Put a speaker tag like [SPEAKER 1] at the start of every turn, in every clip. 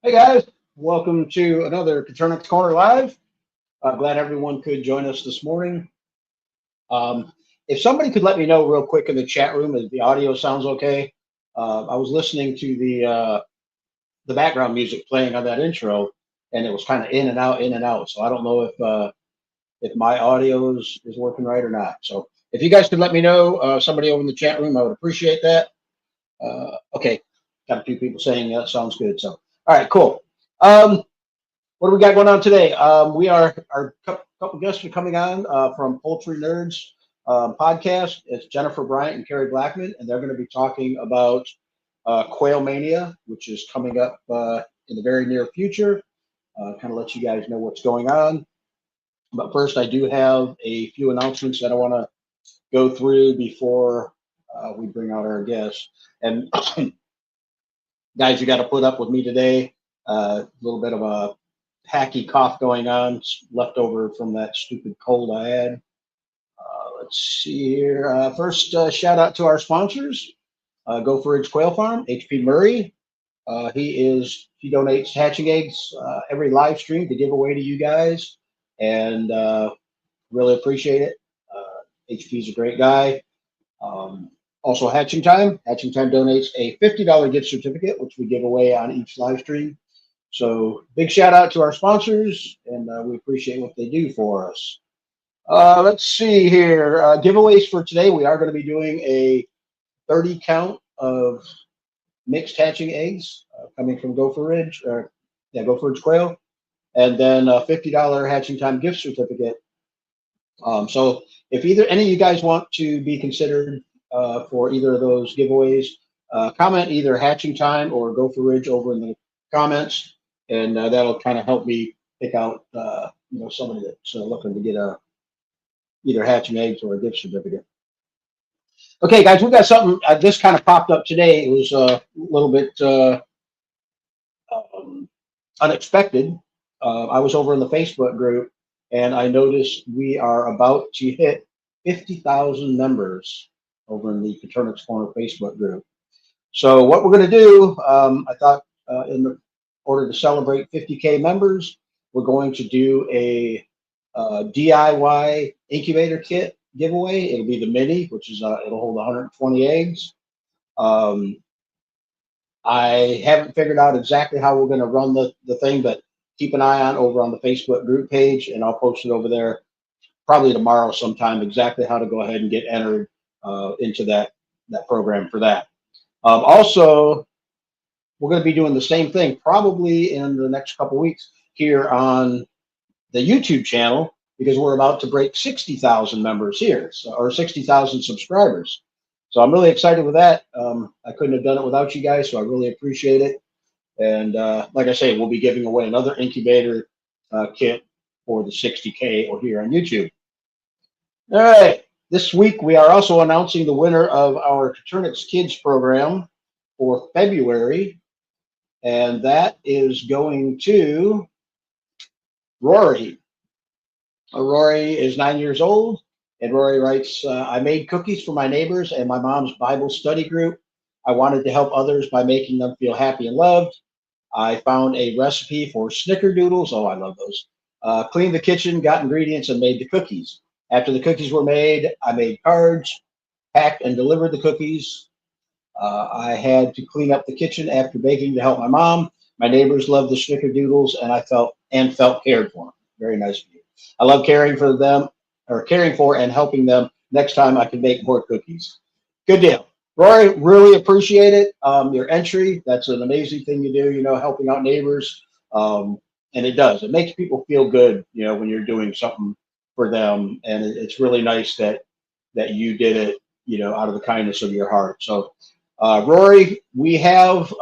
[SPEAKER 1] Hey guys, welcome to another Coturnix Corner Live. Glad everyone could join us this morning. If somebody could let me know real quick in the chat room if the audio sounds okay. I was listening to the background music playing on that intro, and it was kind of in and out, in and out. So I don't know if my audio is working right or not. So if you guys could let me know, somebody over in the chat room, I would appreciate that. Okay, got a few people saying that sounds good. So all right, cool. Um, what do we got going on today? We are our couple guests are coming on from Poultry Nerds podcast. It's Jennifer Bryant and Carey Blackmon, and they're going to be talking about Quail Mania, which is coming up in the very near future. Kind of let you guys know what's going on. But first, I do have a few announcements that I want to go through before we bring out our guests. And guys, you got to put up with me today. A little bit of a hacky cough going on, left over from that stupid cold I had. Let's see here. First, shout out to our sponsors, Go Forage Quail Farm, HP Murray. He donates hatching eggs every live stream to give away to you guys, and really appreciate it. HP's a great guy. Also, Hatching Time. Hatching Time donates a $50 gift certificate, which we give away on each live stream. So big shout out to our sponsors, and we appreciate what they do for us. Let's see here. Giveaways for today. We are going to be doing a 30 count of mixed hatching eggs coming from Gopher Ridge, or yeah, Gopher Ridge Quail, and then a $50 Hatching Time gift certificate. So if either any of you guys want to be considered for either of those giveaways, comment either Hatching Time or Gopher Ridge over in the comments, and that'll kind of help me pick out somebody that's looking to get a either hatching eggs or a gift certificate. Okay, guys, we got something. This kind of popped up today. It was a little bit unexpected. I was over in the Facebook group, and I noticed we are about to hit 50,000 members over in the Coturnix Corner Facebook group. So what we're going to do, I thought order to celebrate 50K members, we're going to do a DIY incubator kit giveaway. It'll be the mini, which is it'll hold 120 eggs. Um, I haven't figured out exactly how we're going to run the thing, but keep an eye on over on the Facebook group page, and I'll post it over there probably tomorrow sometime. Exactly how to go ahead and get entered into that program for that. Also, we're going to be doing the same thing probably in the next couple of weeks here on the YouTube channel because we're about to break 60,000 members here, or 60,000 subscribers. So I'm really excited with that. I couldn't have done it without you guys, so I really appreciate it. And like I say, we'll be giving away another incubator kit for the 60K or here on YouTube. All right. This week, we are also announcing the winner of our Coturnix Kids program for February, and that is going to Rory. Rory is 9 years old, and Rory writes, I made cookies for my neighbors and my mom's Bible study group. I wanted to help others by making them feel happy and loved. I found a recipe for snickerdoodles. Oh, I love those. Cleaned the kitchen, got ingredients, and made the cookies. After the cookies were made, I made cards, packed and delivered the cookies. I had to clean up the kitchen after baking to help my mom. My neighbors loved the snickerdoodles, and I felt cared for. Very nice of you. I love caring for and helping them. Next time I can make more cookies. Good deal. Rory, really appreciate it. Your entry, that's an amazing thing you do, helping out neighbors. And it does. It makes people feel good, when you're doing something for them. And it's really nice that you did it, out of the kindness of your heart. So, Rory, we have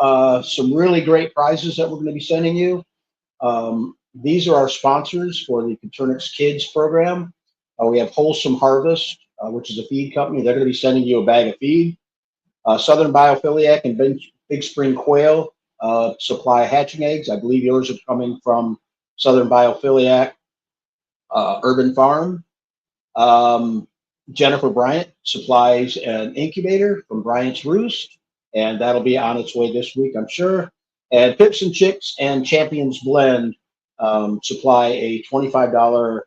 [SPEAKER 1] some really great prizes that we're going to be sending you. These are our sponsors for the Coturnix Kids program. We have Wholesome Harvest, which is a feed company. They're going to be sending you a bag of feed. Southern Biophiliac and Big Spring Quail supply hatching eggs. I believe yours are coming from Southern Biophiliac Urban Farm. Jennifer Bryant supplies an incubator from Bryant's Roost, and that'll be on its way this week, I'm sure. And Pips and Chicks and Champions Blend supply a $25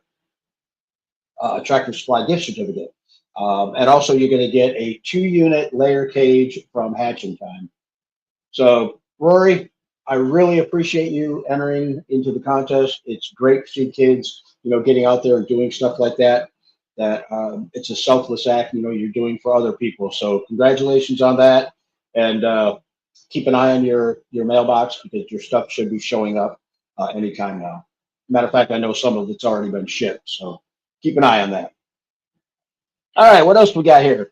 [SPEAKER 1] Tractor Supply gift certificate. And also, you're going to get a 2-unit layer cage from Hatching Time. So, Rory, I really appreciate you entering into the contest. It's great to see kids, getting out there and doing stuff like that. It's a selfless act, you're doing for other people. So, congratulations on that, and keep an eye on your mailbox because your stuff should be showing up anytime now. Matter of fact, I know some of it's already been shipped, so keep an eye on that. All right, what else we got here?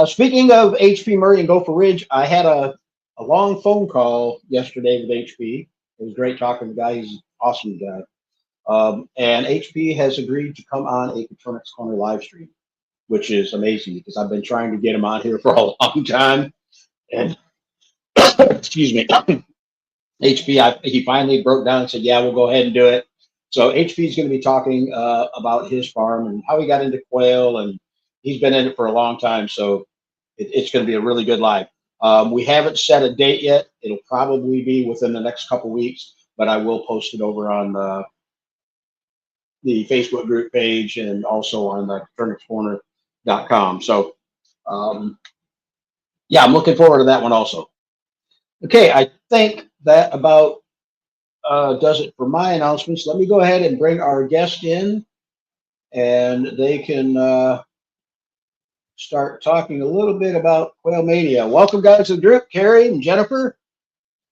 [SPEAKER 1] Speaking of HP Murray and Gopher Ridge, I had a long phone call yesterday with HP. It was great talking to the guy. He's an awesome guy. And HP has agreed to come on a Coturnix Corner live stream, which is amazing because I've been trying to get him on here for a long time. And excuse me, HP, he finally broke down and said, yeah, we'll go ahead and do it. So HP is going to be talking about his farm and how he got into quail, and he's been in it for a long time. So it's going to be a really good live. We haven't set a date yet. It'll probably be within the next couple weeks, but I will post it over on the Facebook group page and also on the CoturnixCorner.com. So, yeah, I'm looking forward to that one also. Okay, I think that about does it for my announcements. Let me go ahead and bring our guest in, and they can start talking a little bit about Quail Mania. Welcome, guys, to the group. Carey and Jennifer.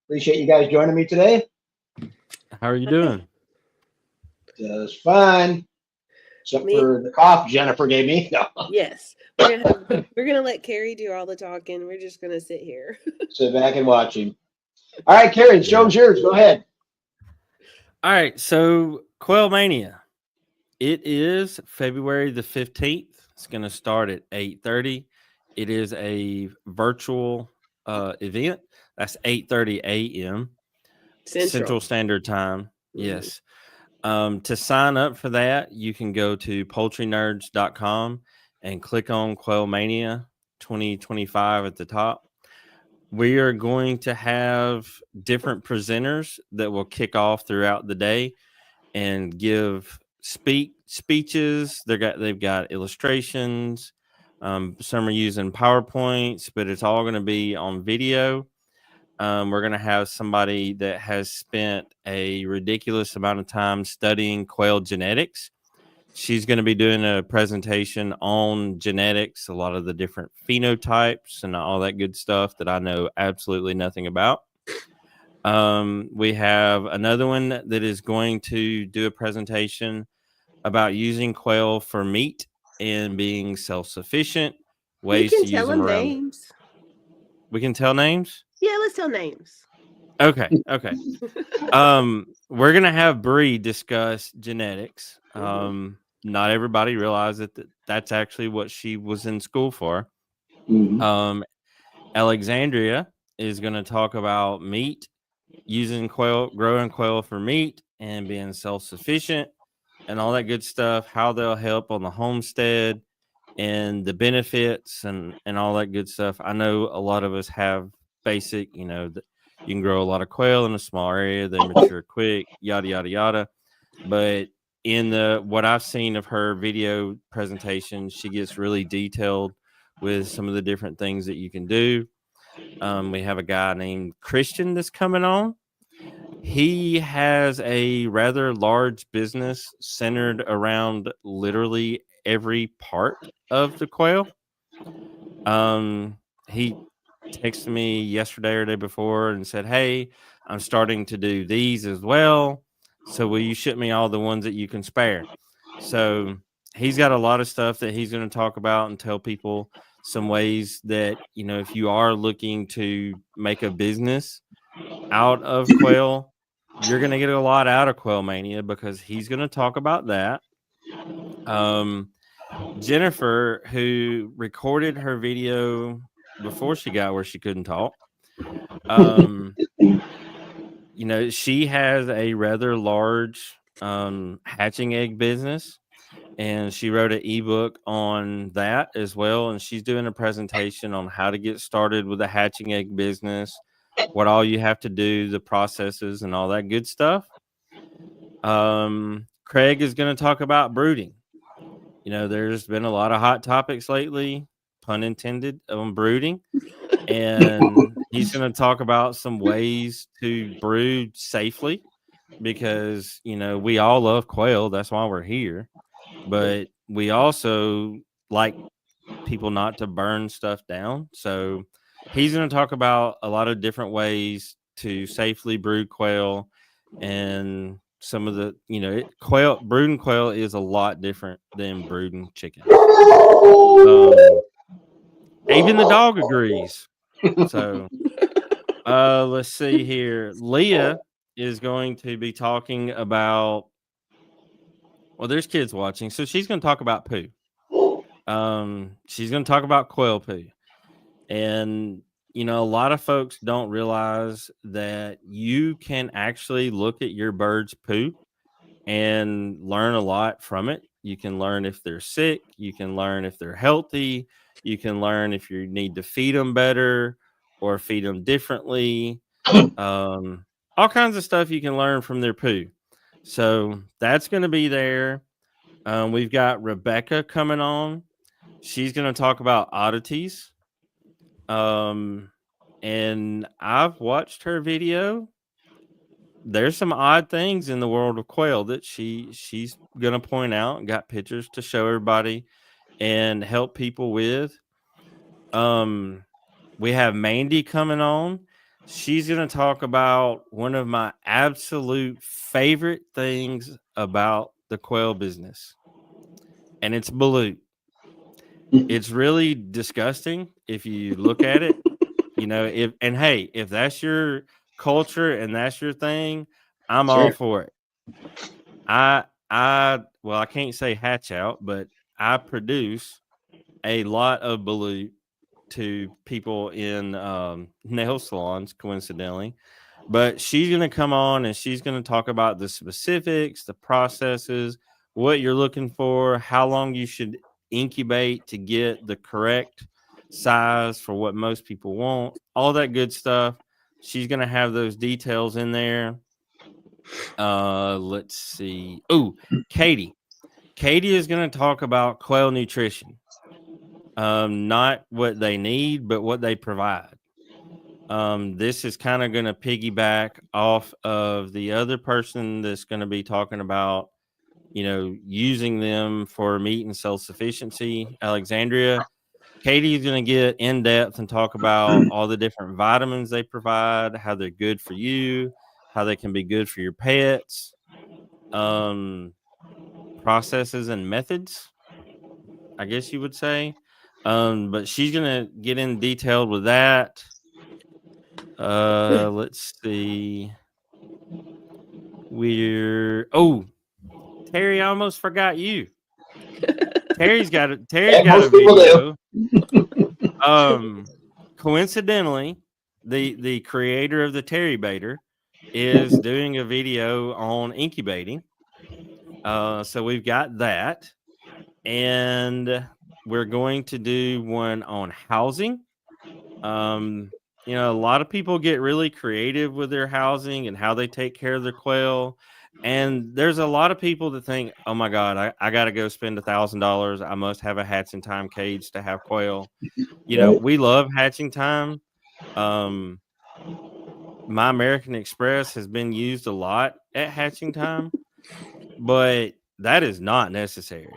[SPEAKER 1] Appreciate you guys joining me today.
[SPEAKER 2] How are you doing?
[SPEAKER 1] Just fine. Except for the cough Jennifer gave me. No.
[SPEAKER 3] Yes. We're gonna let Carey do all the talking. We're just gonna sit here.
[SPEAKER 1] Sit back and watch him. All right, Carey, the show's yours. Go ahead.
[SPEAKER 2] All right, so Quail Mania. It is February the 15th. It's going to start at 8:30. It is a virtual event. That's 8:30 a.m. Central Standard Time. Mm-hmm. Yes. To sign up for that, you can go to poultrynerds.com and click on Quail Mania 2025 at the top. We are going to have different presenters that will kick off throughout the day and give speeches. They've got illustrations. Some are using PowerPoints, but it's all going to be on video. We're going to have somebody that has spent a ridiculous amount of time studying quail genetics. She's going to be doing a presentation on genetics, a lot of the different phenotypes and all that good stuff that I know absolutely nothing about. We have another one that is going to do a presentation about using quail for meat and being self-sufficient. Ways to use them around.
[SPEAKER 3] Names.
[SPEAKER 2] We can tell names?
[SPEAKER 3] Yeah, let's tell names.
[SPEAKER 2] Okay. We're going to have Bree discuss genetics. Not everybody realized that that's actually what she was in school for. Mm-hmm. Alexandria is going to talk about meat, using quail, growing quail for meat and being self-sufficient and all that good stuff, how they'll help on the homestead and the benefits and all that good stuff. I know a lot of us have basic, that you can grow a lot of quail in a small area, they mature quick, yada, yada, yada. But in what I've seen of her video presentation, she gets really detailed with some of the different things that you can do. We have a guy named Christian that's coming on. He has a rather large business centered around literally every part of the quail. He texted me yesterday or day before and said, hey, I'm starting to do these as well. So will you ship me all the ones that you can spare? So he's got a lot of stuff that he's going to talk about and tell people some ways that, if you are looking to make a business out of quail, you're going to get a lot out of Quail Mania because he's going to talk about that. Jennifer, who recorded her video before she got where she couldn't talk, she has a rather large hatching egg business, and she wrote an ebook on that as well. And she's doing a presentation on how to get started with a hatching egg business, what all you have to do, the processes, and all that good stuff. Craig is going to talk about brooding. There's been a lot of hot topics lately, pun intended, on brooding. And he's going to talk about some ways to brood safely because, we all love quail. That's why we're here. But we also like people not to burn stuff down. So he's going to talk about a lot of different ways to safely brood quail, and some of the, brooding quail is a lot different than brooding chickens. Even the dog agrees. So let's see here. Leah is going to be talking about, well, there's kids watching, so she's going to talk about poo. She's going to talk about quail poo. And, a lot of folks don't realize that you can actually look at your bird's poo and learn a lot from it. You can learn if they're sick. You can learn if they're healthy. You can learn if you need to feed them better or feed them differently. All kinds of stuff you can learn from their poo. So that's going to be there. We've got Rebecca coming on. She's going to talk about oddities. And I've watched her video. There's some odd things in the world of quail that she's going to point out and got pictures to show everybody and help people with. We have Mandy coming on. She's going to talk about one of my absolute favorite things about the quail business, and it's balut. It's really disgusting if you look at it, if that's your culture and that's your thing, I'm all for it. I can't say hatch out, but I produce a lot of balut to people in nail salons, coincidentally. But she's going to come on and she's going to talk about the specifics, the processes, what you're looking for, how long you should incubate to get the correct size for what most people want, all that good stuff. She's going to have those details in there. Let's see. Oh, Katie is going to talk about quail nutrition. Not what they need, but what they provide. This is kind of going to piggyback off of the other person that's going to be talking about, using them for meat and self-sufficiency, Alexandria. Katie is going to get in depth and talk about all the different vitamins they provide, how they're good for you, how they can be good for your pets, processes and methods, I guess you would say. But she's going to get in detail with that. Let's see. Terry, I almost forgot you. Terry's got a video. Coincidentally, the creator of the Terry Baiter is doing a video on incubating. So we've got that, and we're going to do one on housing. A lot of people get really creative with their housing and how they take care of their quail. And there's a lot of people that think, oh my God, I got to go spend $1,000. I must have a hatching time cage to have quail. We love hatching time. My American Express has been used a lot at hatching time, but that is not necessary.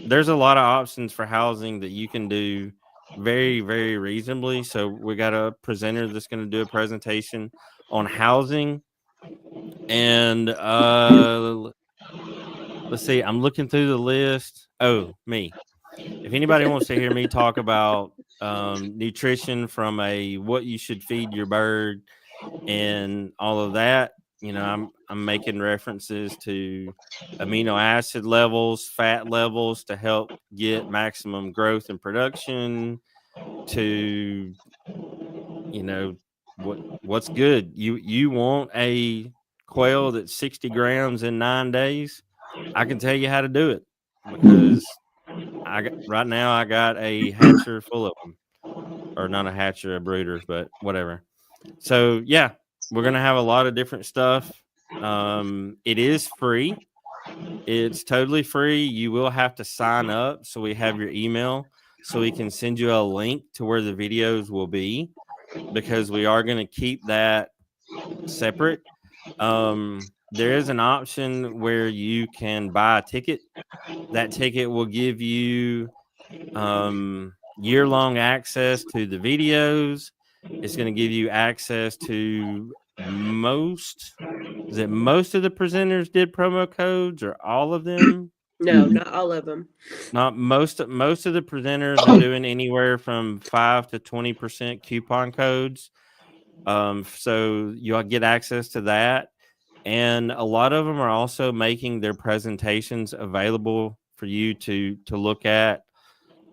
[SPEAKER 2] There's a lot of options for housing that you can do very, very reasonably. So we got a presenter that's going to do a presentation on housing. And let's see, I'm looking through the list. Oh, me. If anybody wants to hear me talk about nutrition from what you should feed your bird and all of that, I'm making references to amino acid levels, fat levels to help get maximum growth and production, to what's good. You want a quail that's 60 grams in 9 days, I can tell you how to do it, because right now I got a hatcher full of them. or not a hatcher, a brooder, but whatever. So yeah, we're gonna have a lot of different stuff. It is free. It's totally free. You will have to sign up, so we have your email, so we can send you a link to where the videos will be, because we are going to keep that separate. There is an option where you can buy a ticket. That ticket will give you year-long access to the videos. It's going to give you access to most of the presenters did promo codes, or all of them?
[SPEAKER 3] No, not all of them.
[SPEAKER 2] Not most of the presenters are doing anywhere from 5 to 20% coupon codes. So you'll get access to that. And a lot of them are also making their presentations available for you to look at,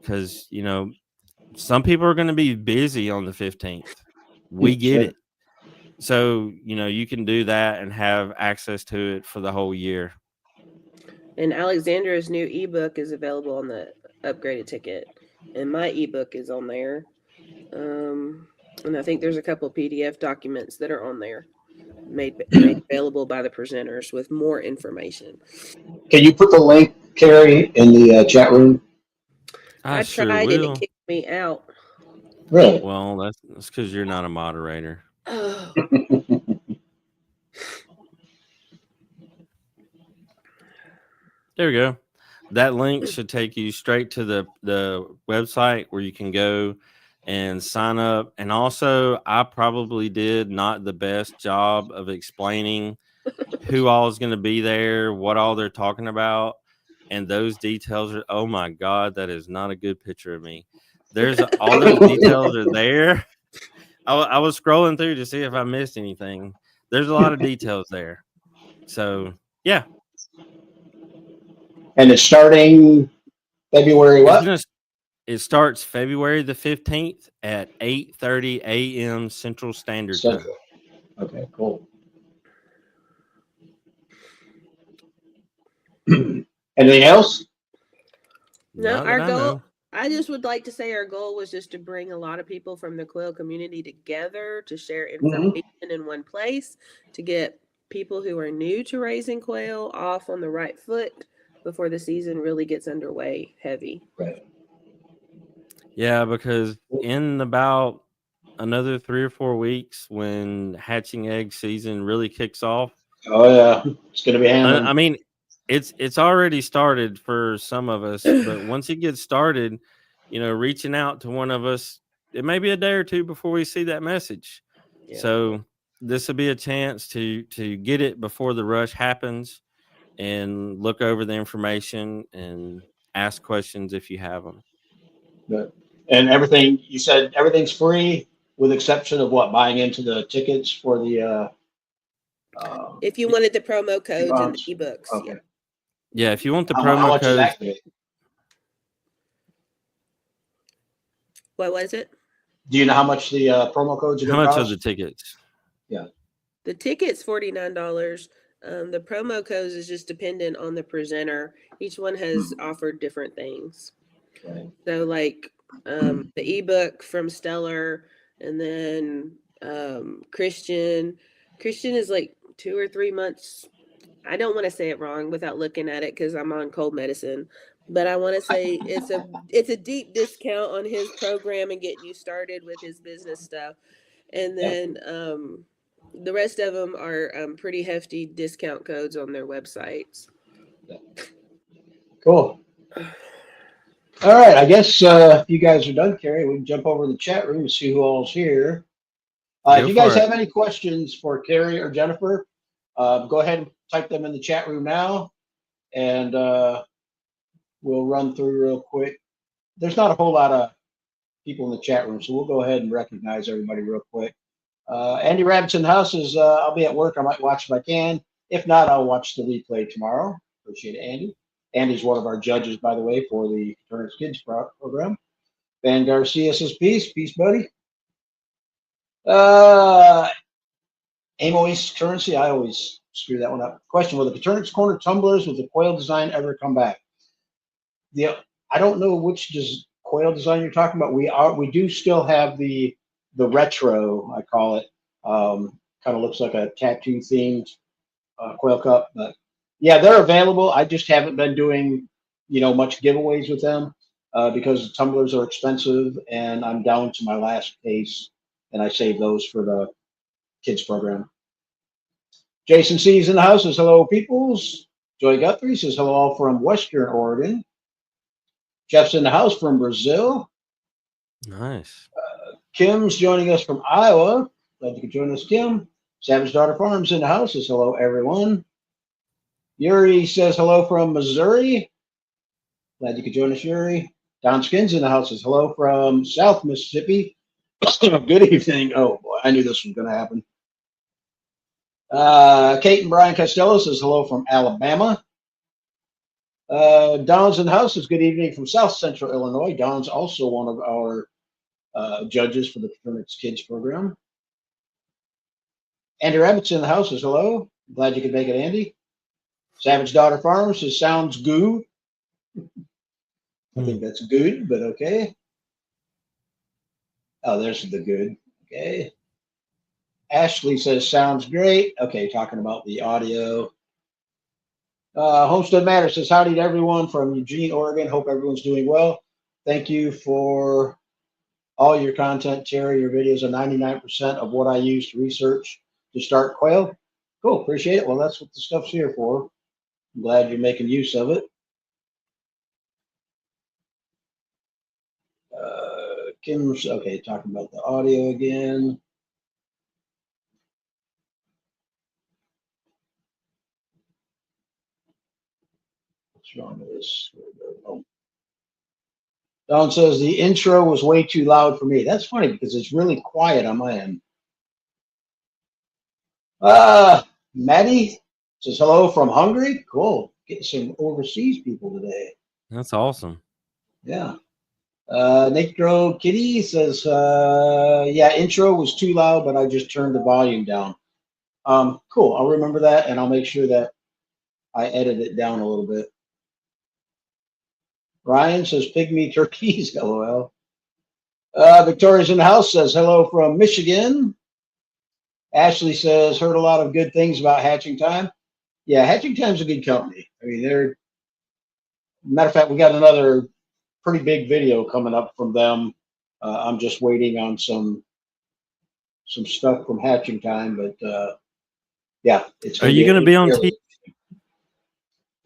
[SPEAKER 2] because, you know, some people are going to be busy on the 15th. We get it. So, you know, you can do that and have access to it for the whole year.
[SPEAKER 3] And Alexandra's new ebook is available on the upgraded ticket, and my ebook is on there. And I think there's a couple PDF documents that are on there, made available by the presenters with more information.
[SPEAKER 1] Can you put the link, Carey, in the chat room?
[SPEAKER 3] I
[SPEAKER 2] sure
[SPEAKER 3] tried
[SPEAKER 2] will.
[SPEAKER 3] and it kicked me out.
[SPEAKER 1] Really?
[SPEAKER 2] Well, that's because you're not a moderator.
[SPEAKER 3] Oh.
[SPEAKER 2] There we go. That link should take you straight to the website where you can go and sign up. And also, I probably did not the best job of explaining who all is going to be there, what all they're talking about, and those details are, oh my God, that is not a good picture of me. There's all those details are there. I was scrolling through to see if I missed anything. There's a lot of details there. So, yeah.
[SPEAKER 1] And it's starting February what?
[SPEAKER 2] It starts February the 15th at 8:30 a.m. Central Standard Time.
[SPEAKER 1] Okay, cool. Anything else?
[SPEAKER 3] No, our goal, I just would like to say our goal was just to bring a lot of people from the quail community together to share information in one place, to get people who are new to raising quail off on the right foot before the season really gets underway heavy.
[SPEAKER 1] Right.
[SPEAKER 2] Yeah, because in about another 3 or 4 weeks, when hatching egg season really kicks off.
[SPEAKER 1] Oh yeah, it's going to be handling.
[SPEAKER 2] I mean, it's already started for some of us, but once it gets started, you know, reaching out to one of us, it may be a day or two before we see that message. Yeah. So this will be a chance to get it before the rush happens, and look over the information and ask questions if you have them.
[SPEAKER 1] Good. And everything, you said everything's free with exception of what? Buying into the tickets for the
[SPEAKER 3] if you wanted the promo codes and the ebooks.
[SPEAKER 1] Okay.
[SPEAKER 2] Yeah, if you want the
[SPEAKER 1] how
[SPEAKER 2] promo codes.
[SPEAKER 3] What was it?
[SPEAKER 1] Do you know how much the promo codes are?
[SPEAKER 2] How much are the tickets?
[SPEAKER 1] Yeah.
[SPEAKER 3] The ticket's $49. The promo codes is just dependent on the presenter. Each one has offered different things. Okay. So like the ebook from Stellar, and then Christian is like 2 or 3 months. I don't want to say it wrong without looking at it because I'm on cold medicine, but I want to say it's a deep discount on his program and getting you started with his business stuff. And then the rest of them are pretty hefty discount codes on their websites.
[SPEAKER 1] Cool. All right, I guess if you guys are done, Carey, we can jump over to the chat room and see who all's here. If you guys have any questions for Carey or Jennifer, go ahead and type them in the chat room now, and we'll run through real quick. There's not a whole lot of people in the chat room, so we'll go ahead and recognize everybody real quick. Andy Rabbit's in the house. I'll be at work. I might watch if I can. If not, I'll watch the replay tomorrow. Appreciate it, Andy. Andy's one of our judges, by the way, for the Coturnix Kids program. Van Garcia says, peace, buddy. Amois Currency, I always screw that one up. Question: will the Coturnix corner tumblers with the quail design ever come back? I don't know which quail design you're talking about, we do still have the retro, I call it. Kind of looks like a tattoo themed quail cup, but yeah, they're available. I just haven't been doing much giveaways with them because the tumblers are expensive, and I'm down to my last case, and I save those for the kids program. Jason C's in the house says hello, peoples. Joy Guthrie says hello, all from Western Oregon. Jeff's in the house from Brazil.
[SPEAKER 2] Nice.
[SPEAKER 1] Kim's joining us from Iowa. Glad you could join us, Kim. Savage Daughter Farms in the house says hello, everyone. Yuri says hello from Missouri. Glad you could join us, Yuri. Don Skins in the house says hello from South Mississippi. Good evening. Oh, boy, I knew this was going to happen. Kate and Brian Costello says hello from Alabama. Don's in the house says good evening from South Central Illinois. Don's also one of our judges for the Coturnix Kids program. Andy Rabbit's in the house says hello. Glad you could make it, Andy. Savage Daughter Farms says sounds good. I think that's good, but okay. Oh, there's the good. Okay. Ashley says sounds great. Okay, talking about the audio. Homestead Matter says howdy to everyone from Eugene, Oregon. Hope everyone's doing well. Thank you for all your content, Terry. Your videos are 99% of what I use to research to start quail. Cool, appreciate it. Well, that's what the stuff's here for. I'm glad you're making use of it. Kim's okay, talking about the audio again. What's wrong with this? Oh. Don says the intro was way too loud for me. That's funny because it's really quiet on my end. Maddie says hello from Hungary. Cool. Getting some overseas people today.
[SPEAKER 2] That's awesome.
[SPEAKER 1] Yeah. Necro Kitty says, yeah, intro was too loud, but I just turned the volume down. Cool. I'll remember that, and I'll make sure that I edit it down a little bit. Ryan says pygmy turkeys. LOL. Victoria's in the house says hello from Michigan. Ashley says heard a lot of good things about Hatching Time. Yeah, Hatching Time's a good company. I mean, matter of fact, we got another pretty big video coming up from them. I'm just waiting on some stuff from Hatching Time, but yeah, it's.
[SPEAKER 2] Are you going to be on TV?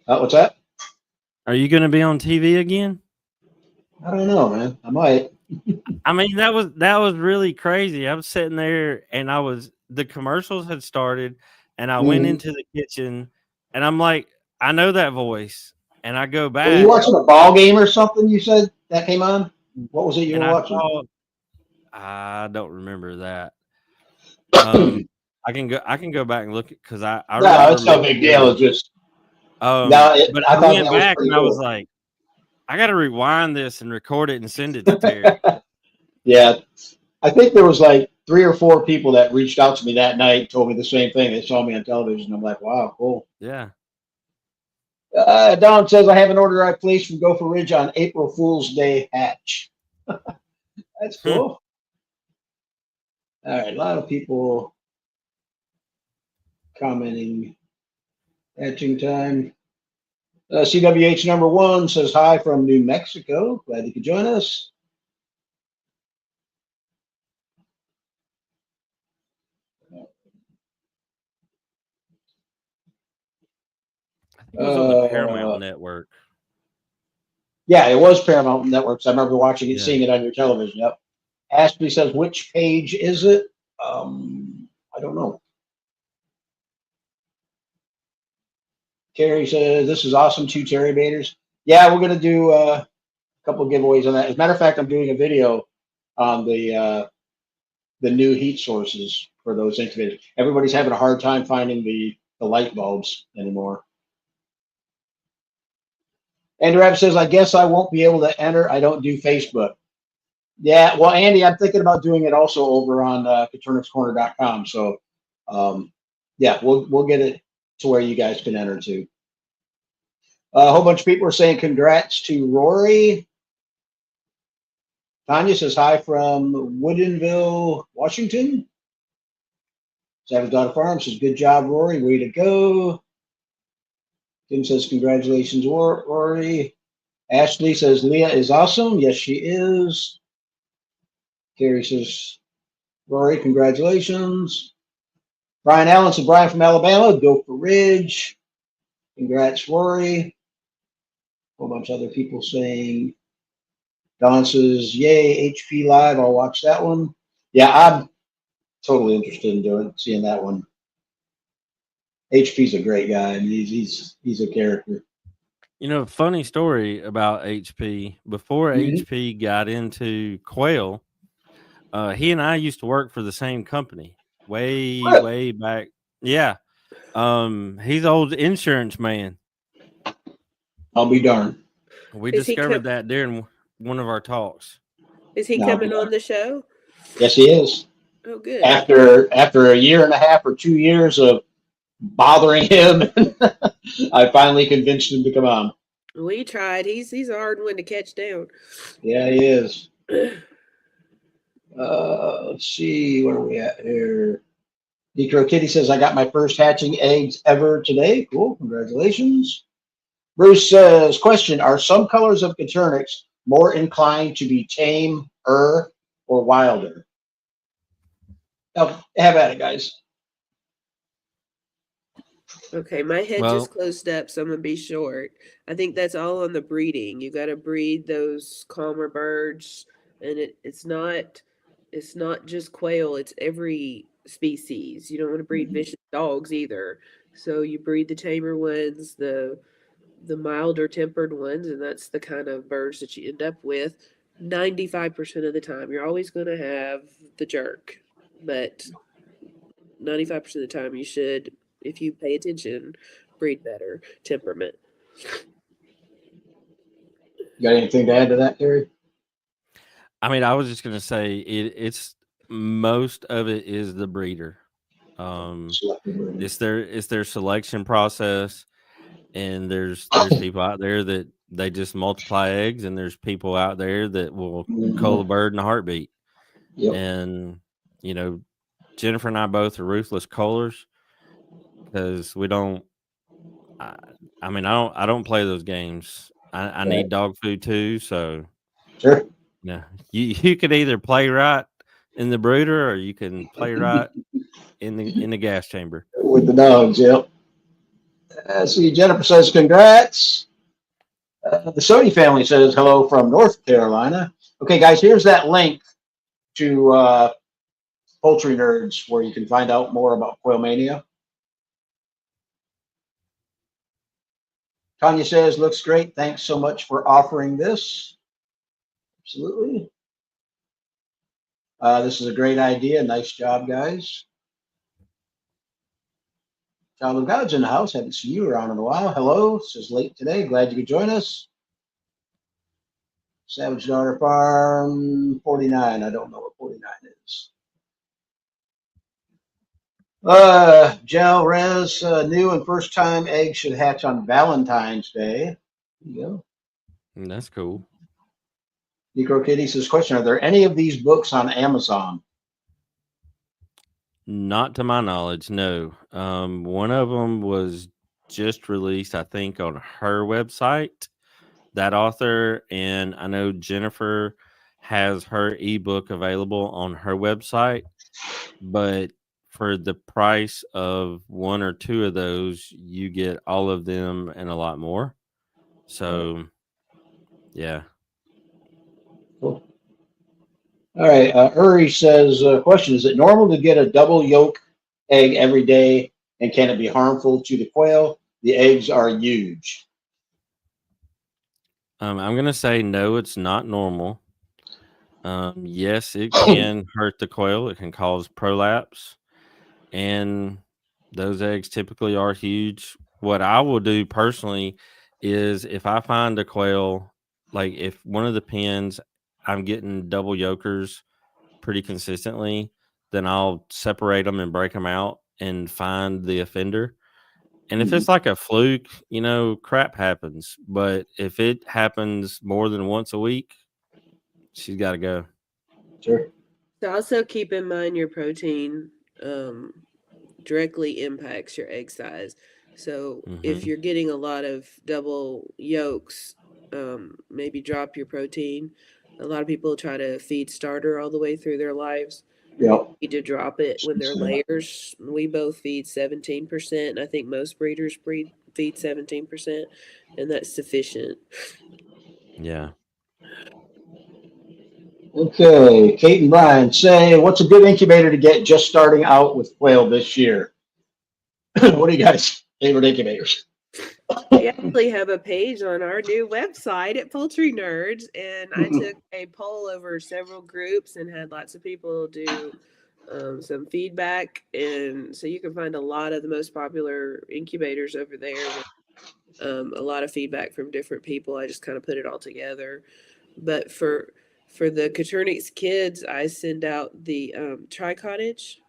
[SPEAKER 1] What's that?
[SPEAKER 2] Are you going to be on TV again?
[SPEAKER 1] I don't know, man. I might.
[SPEAKER 2] I mean, that was really crazy. I was sitting there, and the commercials had started, and I went into the kitchen, and I'm like, I know that voice, and I go back.
[SPEAKER 1] Were you watching a ball game or something? You said that came on. What was it you were watching?
[SPEAKER 2] I don't remember that. I can go back and look because I
[SPEAKER 1] no, it's no big deal. It's just.
[SPEAKER 2] But I went back and I was like, I got to rewind this and record it and send it to Terry.
[SPEAKER 1] Yeah, I think there was like 3 or 4 people that reached out to me that night, told me the same thing. They saw me on television. I'm like, wow, cool.
[SPEAKER 2] Yeah.
[SPEAKER 1] Don says I have an order I placed from Gopher Ridge on April Fool's Day hatch. That's cool. All right, a lot of people commenting. Hatching Time. CWH number 1 says hi from New Mexico. Glad you could join us.
[SPEAKER 2] I think it was on the Paramount Network.
[SPEAKER 1] Yeah, it was Paramount Networks. I remember watching it, seeing it on your television. Yep. Ashley says, which page is it? I don't know. Carey says, this is awesome, 2 Terry baiters. Yeah, we're going to do a couple of giveaways on that. As a matter of fact, I'm doing a video on the new heat sources for those incubators. Everybody's having a hard time finding the light bulbs anymore. Andrew Rabb says, I guess I won't be able to enter. I don't do Facebook. Yeah, well, Andy, I'm thinking about doing it also over on coturnixcorner.com. So, yeah, we'll get it to where you guys can enter too. A whole bunch of people are saying congrats to Rory. Tanya says hi from Woodinville, Washington. Savage Dog Farm says, good job, Rory. Way to go. Tim says, congratulations, Rory. Ashley says, Leah is awesome. Yes, she is. Carey says, Rory, congratulations. Brian Allen says, Brian from Alabama, go for Ridge. Congrats, Rory. A whole bunch of other people saying, Don says, yay, HP Live. I'll watch that one. Yeah, I'm totally interested in seeing that one. HP's a great guy, and he's a character.
[SPEAKER 2] You know, funny story about HP. Before HP got into quail, he and I used to work for the same company way back. Yeah. He's old insurance man.
[SPEAKER 1] I'll be darned.
[SPEAKER 2] We discovered that during one of our talks.
[SPEAKER 3] Is he coming on the show?
[SPEAKER 1] Yes, he is.
[SPEAKER 3] Oh, good.
[SPEAKER 1] After a year and a half or 2 years of bothering him, I finally convinced him to come on.
[SPEAKER 3] We tried. He's a hard one to catch down.
[SPEAKER 1] Yeah, he is. Let's see, where are we at here? Decro Kitty says, I got my first hatching eggs ever today. Cool, congratulations. Bruce says, question, are some colors of Coturnix more inclined to be tamer or wilder? Now, have at it, guys.
[SPEAKER 3] Okay, my head just closed up, so I'm going to be short. I think that's all on the breeding. You got to breed those calmer birds, and it's not just quail, it's every species. You don't want to breed vicious dogs either. So you breed the tamer ones, the milder tempered ones, and that's the kind of birds that you end up with 95% of the time. You're always going to have the jerk, but 95% of the time you should, if you pay attention, breed better temperament.
[SPEAKER 1] You got anything to add to that, Carey?
[SPEAKER 2] I mean, I was just going to say it's most of it is the breeder. It's their selection process, and there's people out there that they just multiply eggs, and there's people out there that will cull a bird in a heartbeat.
[SPEAKER 1] Yep.
[SPEAKER 2] And you know, Jennifer and I both are ruthless cullers because we don't. I mean, I don't play those games. I need dog food too, so
[SPEAKER 1] sure.
[SPEAKER 2] Yeah, you could either play right in the brooder, or you can play right in the gas chamber
[SPEAKER 1] with the dogs. Yep. See, Jennifer says congrats. The Sony family says hello from North Carolina. Okay, guys, here's that link to Poultry Nerds where you can find out more about Quail Mania. Tanya says, looks great. Thanks so much for offering this. Absolutely. This is a great idea. Nice job, guys. Child of God's in the house. Haven't seen you around in a while. Hello. This is late today. Glad you could join us. Savage Daughter Farm 49. I don't know what 49 is. Gel Res, new and first time eggs should hatch on Valentine's Day. There you go.
[SPEAKER 2] That's cool.
[SPEAKER 1] Necro Kitty says, question, are there any of these books on Amazon?
[SPEAKER 2] Not to my knowledge, no. One of them was just released, I think, on her website, that author, and I know Jennifer has her ebook available on her website, but for the price of one or two of those, you get all of them and a lot more. So, yeah.
[SPEAKER 1] Cool. All right. Uri says, question, is it normal to get a double yolk egg every day, and can it be harmful to the quail? The eggs are huge.
[SPEAKER 2] I'm going to say no, it's not normal. Yes, it can hurt the quail. It can cause prolapse, and those eggs typically are huge. What I will do personally is if I find a quail, like if one of the pens I'm getting double yolkers pretty consistently, then I'll separate them and break them out and find the offender. And if it's like a fluke, you know, crap happens. But if it happens more than once a week, she's got to go.
[SPEAKER 1] Sure.
[SPEAKER 3] So also keep in mind your protein directly impacts your egg size. So if you're getting a lot of double yolks, maybe drop your protein. A lot of people try to feed starter all the way through their lives.
[SPEAKER 1] Yep.
[SPEAKER 3] You need to drop it when they're layers. We both feed 17%. I think most breeders feed 17%, and that's sufficient.
[SPEAKER 2] Yeah.
[SPEAKER 1] Okay, Kate and Brian say, what's a good incubator to get just starting out with quail this year? What are you guys' favorite incubators?
[SPEAKER 3] We actually have a page on our new website at Poultry Nerds, and I took a poll over several groups and had lots of people do some feedback, and so you can find a lot of the most popular incubators over there with a lot of feedback from different people. I just kind of put it all together. But for the Coturnix kids, I send out the Tri-Cottage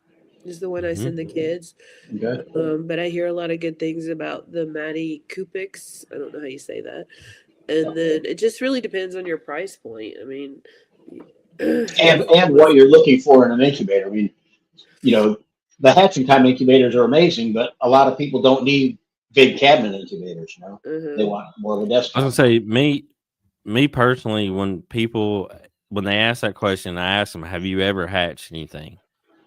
[SPEAKER 3] is the one I send the kids.
[SPEAKER 1] Okay.
[SPEAKER 3] But I hear a lot of good things about the Matty Coupix. I don't know how you say that. And then it just really depends on your price point. I mean,
[SPEAKER 1] and what you're looking for in an incubator. I mean, you know, the hatching time incubators are amazing, but a lot of people don't need big cabinet incubators. You know, they want more of a desktop.
[SPEAKER 2] I was gonna say me personally, when they ask that question, I ask them, "Have you ever hatched anything?"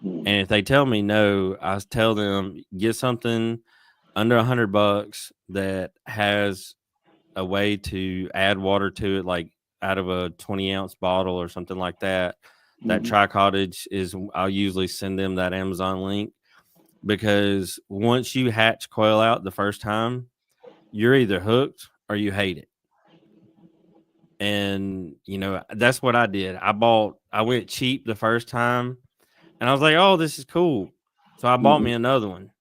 [SPEAKER 2] And if they tell me no, I tell them get something under $100 that has a way to add water to it, like out of a 20-ounce bottle or something like that. That Tri-Cottage is, I'll usually send them that Amazon link, because once you hatch quail out the first time, you're either hooked or you hate it. And, you know, that's what I did. I went cheap the first time, and I was like, oh, this is cool. So I bought me another one.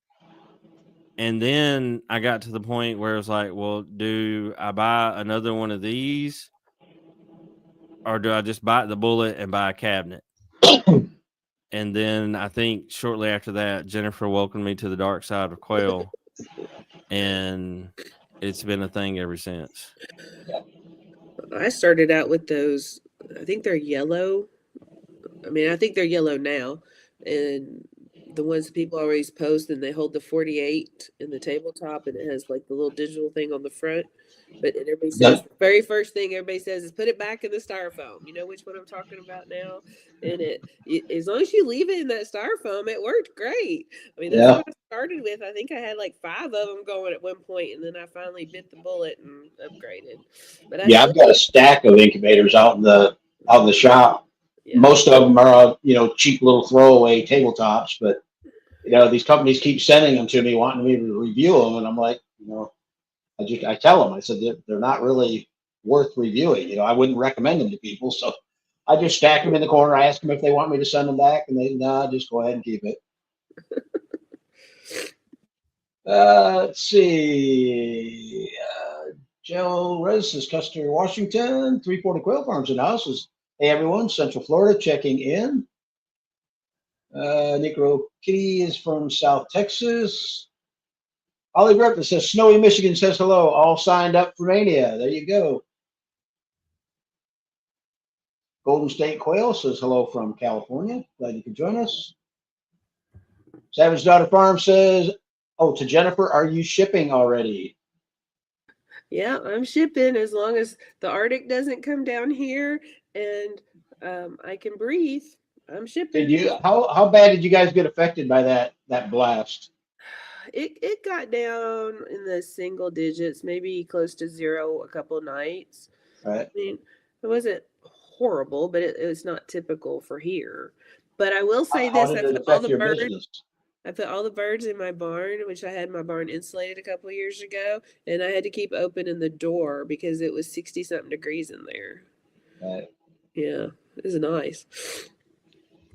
[SPEAKER 2] And then I got to the point where it was like, well, do I buy another one of these, or do I just bite the bullet and buy a cabinet? And then I think shortly after that, Jennifer welcomed me to the dark side of quail, and it's been a thing ever since.
[SPEAKER 3] I started out with those, I think they're yellow. I mean, I think they're yellow now. And the ones that people always post, and they hold the 48 in the tabletop, and it has like the little digital thing on the front. But everybody says the very first thing everybody says is put it back in the styrofoam. You know which one I'm talking about now? And it as long as you leave it in that styrofoam, it worked great. I mean, that's what I started with. I think I had like 5 of them going at one point, and then I finally bit the bullet and upgraded. But
[SPEAKER 1] I've got a stack of incubators out in the shop. Yeah. Most of them are, you know, cheap little throwaway tabletops, but you know, these companies keep sending them to me, wanting me to review them, and I'm like, you know, I tell them, I said they're not really worth reviewing. You know, I wouldn't recommend them to people, so I just stack them in the corner. I ask them if they want me to send them back, and they just go ahead and keep it. Let's see. Joe Rez says, Custer, Washington, 340 Quail Farms in houses. Hey everyone, Central Florida checking in. Nico Kitty is from South Texas. Ollie Breakfast says, Snowy Michigan says hello, all signed up for Mania. There you go. Golden State Quail says hello from California. Glad you could join us. Savage Daughter Farm says, oh, to Jennifer, are you shipping already?
[SPEAKER 3] Yeah, I'm shipping as long as the Arctic doesn't come down here and I can breathe. I'm shipping.
[SPEAKER 1] How bad did you guys get affected by that blast?
[SPEAKER 3] It got down in the single digits, maybe close to 0 a couple of nights.
[SPEAKER 1] Right.
[SPEAKER 3] I mean, it wasn't horrible, but it was not typical for here. But I will say this: I put all the birds in my barn, which I had my barn insulated a couple of years ago, and I had to keep opening the door because it was 60-something degrees in there.
[SPEAKER 1] Right.
[SPEAKER 3] Yeah, it was nice.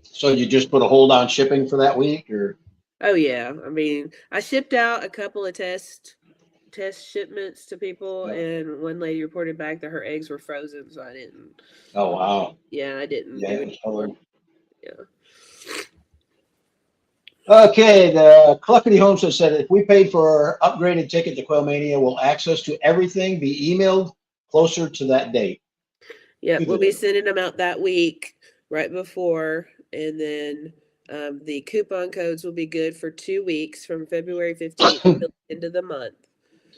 [SPEAKER 1] So you just put a hold on shipping for that week, or?
[SPEAKER 3] Oh yeah, I mean, I shipped out a couple of test shipments to people, and one lady reported back that her eggs were frozen, so I didn't.
[SPEAKER 1] Oh wow.
[SPEAKER 3] Yeah, I didn't do it. Yeah.
[SPEAKER 1] Okay, the Cluckety Homestead said if we paid for our upgraded ticket to Quail Mania, will access to everything be emailed closer to that date?
[SPEAKER 3] Yeah, we'll be sending them out that week right before, and then the coupon codes will be good for 2 weeks from February 15th until the end of the month.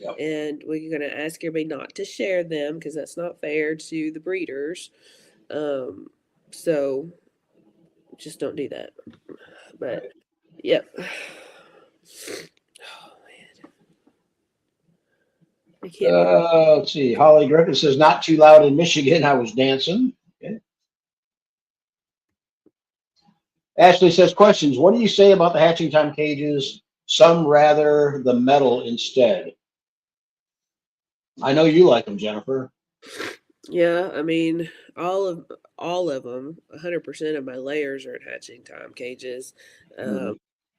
[SPEAKER 1] Yep.
[SPEAKER 3] And we're going to ask everybody not to share them because that's not fair to the breeders. So just don't do that. But yep. Oh man. I can't
[SPEAKER 1] Let's see. Holly Griffin says, not too loud in Michigan. I was dancing. Okay. Ashley says, questions. What do you say about the hatching time cages? Some rather the metal instead. I know you like them, Jennifer.
[SPEAKER 3] Yeah, I mean, all of them, 100% of my layers are in hatching time cages.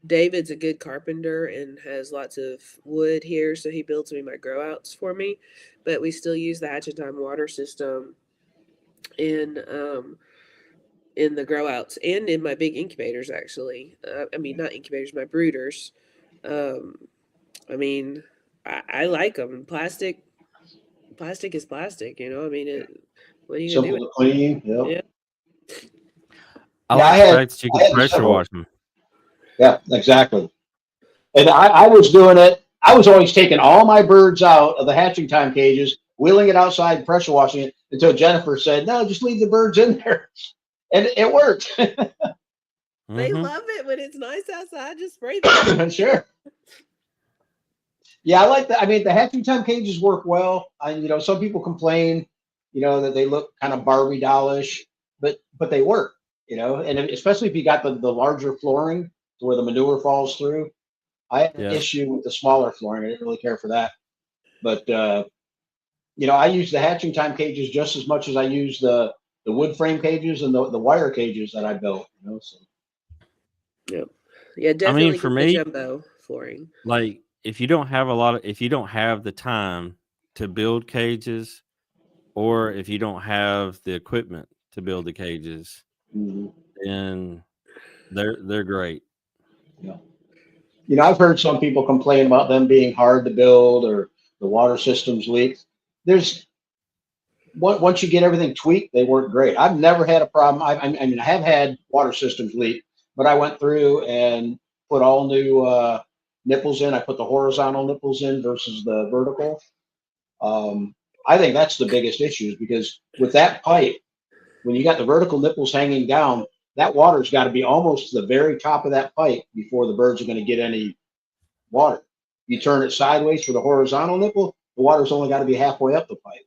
[SPEAKER 3] David's a good carpenter and has lots of wood here, so he builds me my grow outs for me. But we still use the hatching time water system in the grow outs and in my big incubators. Actually, I mean, not incubators, my brooders. I mean, I like them. Plastic is plastic, you know. I mean, what are you gonna
[SPEAKER 1] Simple
[SPEAKER 3] do?
[SPEAKER 1] to clean. Yep.
[SPEAKER 3] Yeah.
[SPEAKER 2] I
[SPEAKER 1] Yeah,
[SPEAKER 2] like the fact that you can pressure
[SPEAKER 1] several.
[SPEAKER 2] wash them.
[SPEAKER 1] Yeah, exactly. And I was doing it. I was always taking all my birds out of the hatching time cages, wheeling it outside, pressure washing it until Jennifer said, no, just leave the birds in there. And it worked.
[SPEAKER 3] They love it when it's nice outside. Just spray them.
[SPEAKER 1] Sure. Yeah, I like that. I mean, the hatching time cages work well. Some people complain, that they look kind of Barbie dollish, but they work, and especially if you got the larger flooring where the manure falls through. I had an issue with the smaller flooring. I didn't really care for that. But, I use the hatching time cages just as much as I use the wood frame cages and the wire cages that I built, So.
[SPEAKER 3] Yep. Yeah, definitely.
[SPEAKER 2] I mean, for me,
[SPEAKER 3] jumbo flooring.
[SPEAKER 2] Like if you don't have the time to build cages, or if you don't have the equipment to build the cages, then they're great.
[SPEAKER 1] Yeah. I've heard some people complain about them being hard to build or the water systems leak. Once you get everything tweaked, they work great. I've never had a problem. I have had water systems leak, but I went through and put all new nipples in. I put the horizontal nipples in versus the vertical. I think that's the biggest issue, because with that pipe, when you got the vertical nipples hanging down, that water's got to be almost to the very top of that pipe before the birds are going to get any water. You turn it sideways for the horizontal nipple, the water's only got to be halfway up the pipe.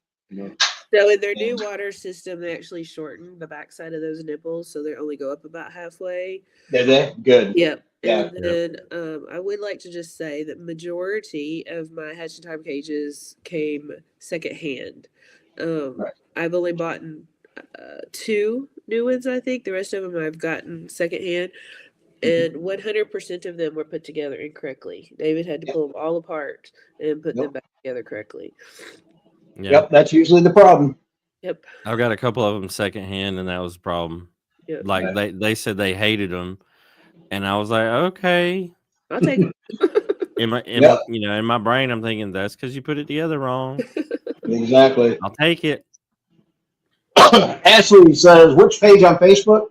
[SPEAKER 3] So in their new water system, they actually shorten the backside of those nipples, so they only go up about halfway.
[SPEAKER 1] Did they? Good.
[SPEAKER 3] Yep. Yeah. And then I would like to just say that majority of my hatching time cages came secondhand.
[SPEAKER 1] Right.
[SPEAKER 3] I've only bought 2 new ones, I think. The rest of them I've gotten secondhand. And 100% of them were put together incorrectly. David had to pull them all apart and put them back together correctly.
[SPEAKER 2] Yeah.
[SPEAKER 1] Yep, that's usually the problem.
[SPEAKER 3] Yep.
[SPEAKER 2] I've got a couple of them secondhand, and that was the problem.
[SPEAKER 3] Yep.
[SPEAKER 2] Like they said they hated them, and I was like, okay,
[SPEAKER 3] I'll take them.
[SPEAKER 2] in my brain, I'm thinking that's because you put it together wrong.
[SPEAKER 1] Exactly.
[SPEAKER 2] I'll take it.
[SPEAKER 1] Ashley says, which page on Facebook?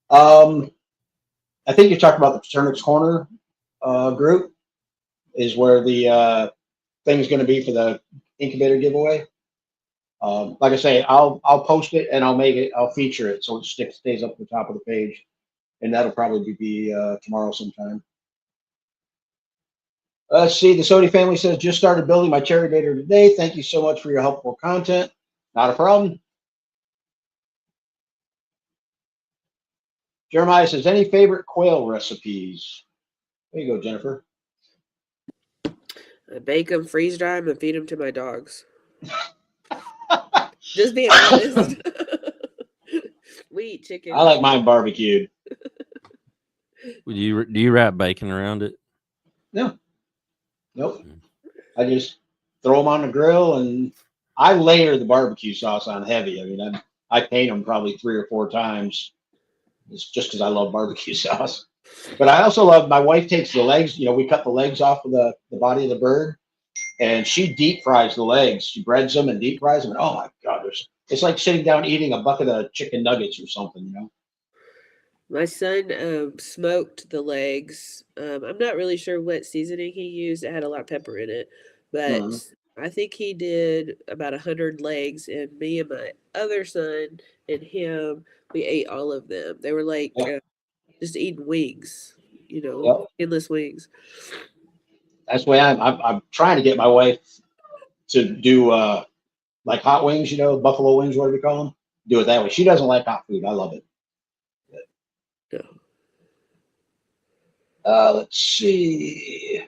[SPEAKER 1] I think you're talking about the Coturnix Corner group is where the thing is going to be for the incubator giveaway. Like I say, I'll post it and I'll feature it so it stays up at the top of the page, and that'll probably be tomorrow sometime. Let's see. The Sodi family says, just started building my cherry baiter today. Thank you so much for your helpful content. Not a problem. Jeremiah says, any favorite quail recipes? There you go, Jennifer.
[SPEAKER 3] I bake them, freeze dry them, and feed them to my dogs. Just being honest. We eat chicken.
[SPEAKER 1] I like mine barbecued.
[SPEAKER 2] Do you wrap bacon around it?
[SPEAKER 1] No. Nope. I just throw them on the grill, and I layer the barbecue sauce on heavy. I mean, I paint them probably 3 or 4 times. It's just because I love barbecue sauce. But I also love, my wife takes the legs, we cut the legs off of the body of the bird, and she deep fries the legs. She breads them and deep fries them. And, oh my God, it's like sitting down eating a bucket of chicken nuggets or something, you know.
[SPEAKER 3] My son smoked the legs. I'm not really sure what seasoning he used. It had a lot of pepper in it, but I think he did about 100 legs, and me and my other son and him, we ate all of them. They were like just eating wings, you know, endless wings.
[SPEAKER 1] That's the way I'm trying to get my wife to do like hot wings, you know, buffalo wings, whatever you call them. Do it that way. She doesn't like hot food. I love it. Let's see.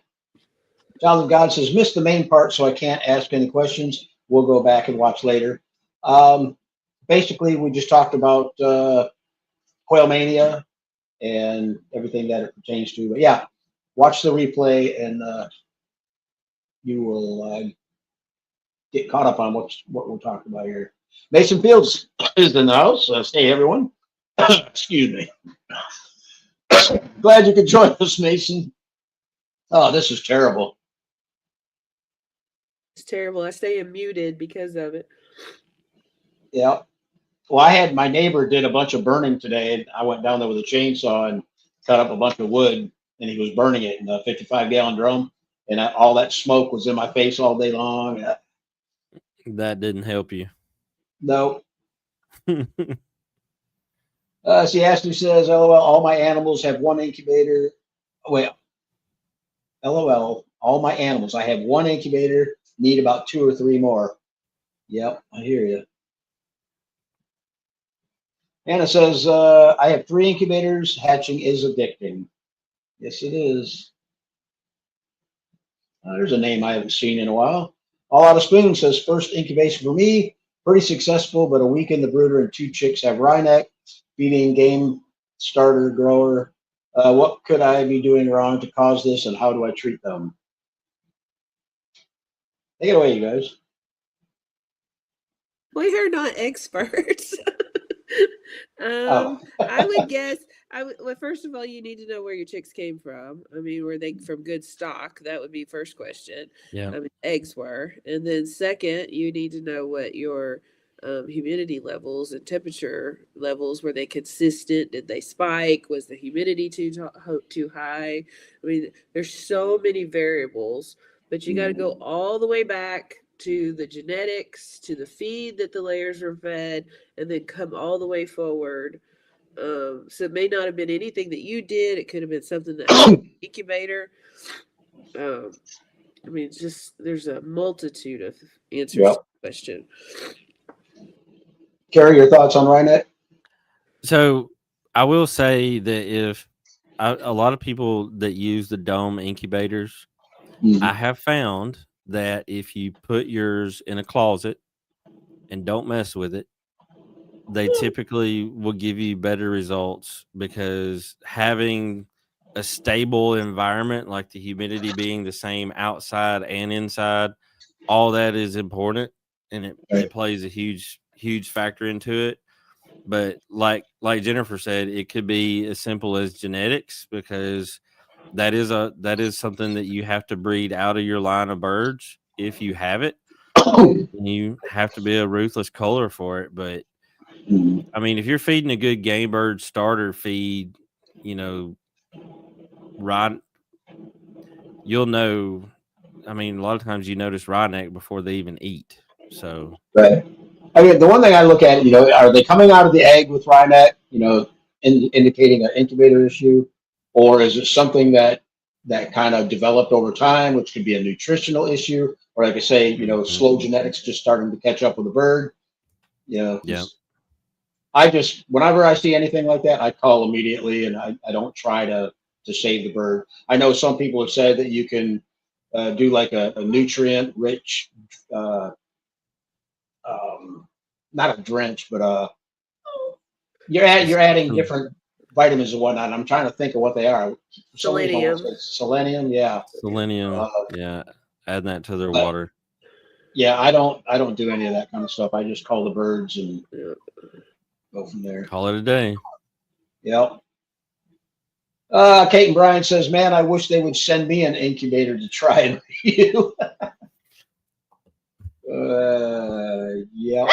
[SPEAKER 1] Child of God says, missed the main part, so I can't ask any questions. We'll go back and watch later. Basically, we just talked about Quail Mania and everything that it pertains to. But yeah, watch the replay and you will get caught up on what we're talking about here. Mason Fields is in the house. Hey, everyone. Excuse me. Glad you could join us, Mason. Oh, this is terrible.
[SPEAKER 3] It's terrible. I stay muted because of it.
[SPEAKER 1] Yeah. Well, I had my neighbor did a bunch of burning today, and I went down there with a chainsaw and cut up a bunch of wood, and he was burning it in a 55-gallon drum, and all that smoke was in my face all day long.
[SPEAKER 2] That didn't help you.
[SPEAKER 1] No. See, Ashley says, LOL, all my animals have one incubator. Wait, LOL, all my animals. I have one incubator, need about 2 or 3 more. Yep, I hear you. Anna says, I have 3 incubators. Hatching is addicting. Yes, it is. There's a name I haven't seen in a while. All Out of Spoon says, first incubation for me, pretty successful, but a week in the brooder and 2 chicks have Rhineck. Feeding game starter grower. What could I be doing wrong to cause this, and how do I treat them? Take it away, you guys.
[SPEAKER 3] We are not experts. I would guess. Well, first of all, you need to know where your chicks came from. I mean, were they from good stock? That would be first question.
[SPEAKER 2] Yeah.
[SPEAKER 3] I mean, eggs were, and then second, you need to know what your humidity levels and temperature levels, were they consistent? Did they spike? Was the humidity too high? I mean, there's so many variables, but you got to go all the way back to the genetics, to the feed that the layers were fed, and then come all the way forward. So it may not have been anything that you did. It could have been something that incubator. I mean, just there's a multitude of answers to the question.
[SPEAKER 1] Carey, your thoughts on Rhineck?
[SPEAKER 2] So I will say that a lot of people that use the dome incubators, I have found that if you put yours in a closet and don't mess with it, they typically will give you better results, because having a stable environment, like the humidity being the same outside and inside, all that is important, and it plays a huge factor into it. But like Jennifer said, it could be as simple as genetics, because that is something that you have to breed out of your line of birds if you have it. You have to be a ruthless culler for it. But I mean, if you're feeding a good game bird starter feed, you know, right, you'll know. I mean, a lot of times you notice Rhineck before they even eat. So
[SPEAKER 1] right. I mean, the one thing I look at, you know, are they coming out of the egg with Rhineck, you know, indicating an incubator issue, or is it something that kind of developed over time, which could be a nutritional issue, or like I say, you know, slow genetics just starting to catch up with the bird, you know?
[SPEAKER 2] Yeah.
[SPEAKER 1] Whenever I see anything like that, I call immediately, and I don't try to save the bird. I know some people have said that you can do like a nutrient rich, not a drench, but you're adding different vitamins and whatnot. I'm trying to think of what they are.
[SPEAKER 3] Selenium.
[SPEAKER 1] Selenium, yeah.
[SPEAKER 2] Selenium, yeah. Add that to their water.
[SPEAKER 1] Yeah, I don't do any of that kind of stuff. I just call the birds and go from there.
[SPEAKER 2] Call it a day.
[SPEAKER 1] Yep. Kate and Bryant says, man, I wish they would send me an incubator to try and review. Yeah.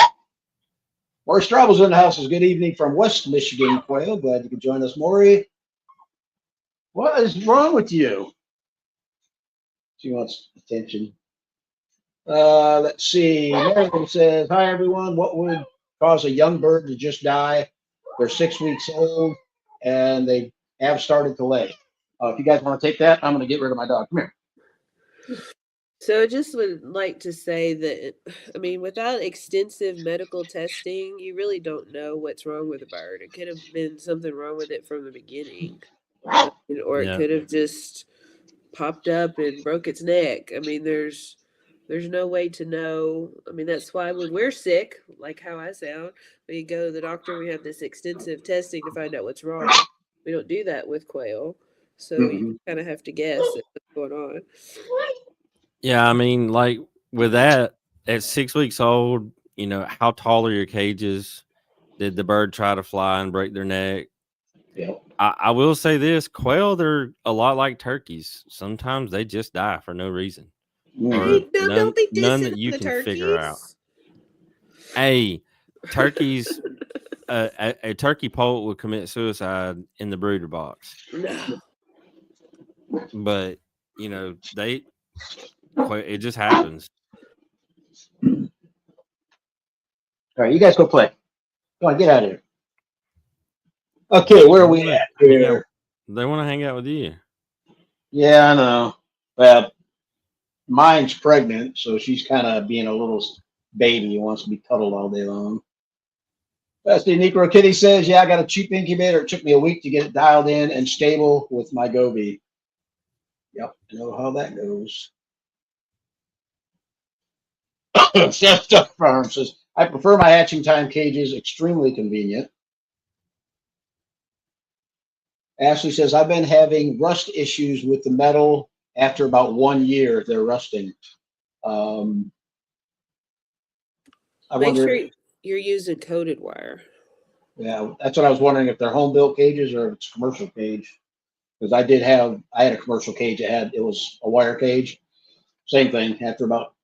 [SPEAKER 1] Maury Straubel's in the house. Good evening from West Michigan, Quail. Glad you could join us, Maury. What is wrong with you? She wants attention. Let's see. Mary says, hi, everyone. What would cause a young bird to just die? They're 6 weeks old, and they have started to lay. If you guys want to take that, I'm going to get rid of my dog. Come here.
[SPEAKER 3] So I just would like to say that, I mean, without extensive medical testing, you really don't know what's wrong with a bird. It could have been something wrong with it from the beginning, or it could have just popped up and broke its neck. I mean, there's no way to know. I mean, that's why when we're sick, like how I sound, we go to the doctor, we have this extensive testing to find out what's wrong. We don't do that with quail. So you kind of have to guess what's going on.
[SPEAKER 2] Yeah, I mean, like with that, at 6 weeks old, how tall are your cages? Did the bird try to fly and break their neck?
[SPEAKER 1] Yep.
[SPEAKER 2] I will say this: quail, they're a lot like turkeys. Sometimes they just die for no reason, or none that you can figure out. Hey, turkeys, a turkey poult would commit suicide in the brooder box.
[SPEAKER 3] No.
[SPEAKER 2] But it just happens.
[SPEAKER 1] All right, you guys go play. Go on, get out of here. Okay, where are we at here?
[SPEAKER 2] They want to hang out with you.
[SPEAKER 1] Yeah, I know. Well, mine's pregnant, so she's kind of being a little baby who wants to be cuddled all day long. Bestie Necro Kitty says, yeah, I got a cheap incubator. It took me a week to get it dialed in and stable with my Goby. Yep, I know how that goes. Chef Duck Farm says, I prefer my hatching time cages, extremely convenient. Ashley says, I've been having rust issues with the metal after about 1 year. They're rusting.
[SPEAKER 3] Make sure you're using coated wire.
[SPEAKER 1] Yeah, that's what I was wondering, if they're home built cages or if it's commercial cage. Because I had a commercial cage. It was a wire cage. Same thing. After about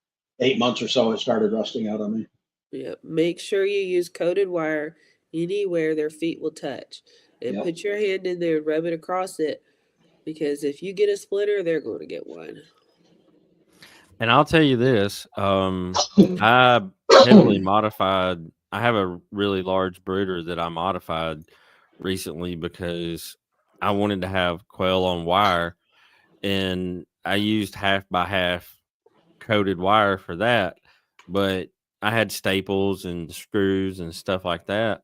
[SPEAKER 1] 8 months or so, it started rusting out on me.
[SPEAKER 3] Yeah, make sure you use coated wire anywhere their feet will touch. And put your hand in there and rub it across it, because if you get a splinter, they're going to get one.
[SPEAKER 2] And I'll tell you this, I heavily modified. I have a really large brooder that I modified recently because I wanted to have quail on wire, and I used half by half coated wire for that, but I had staples and screws and stuff like that.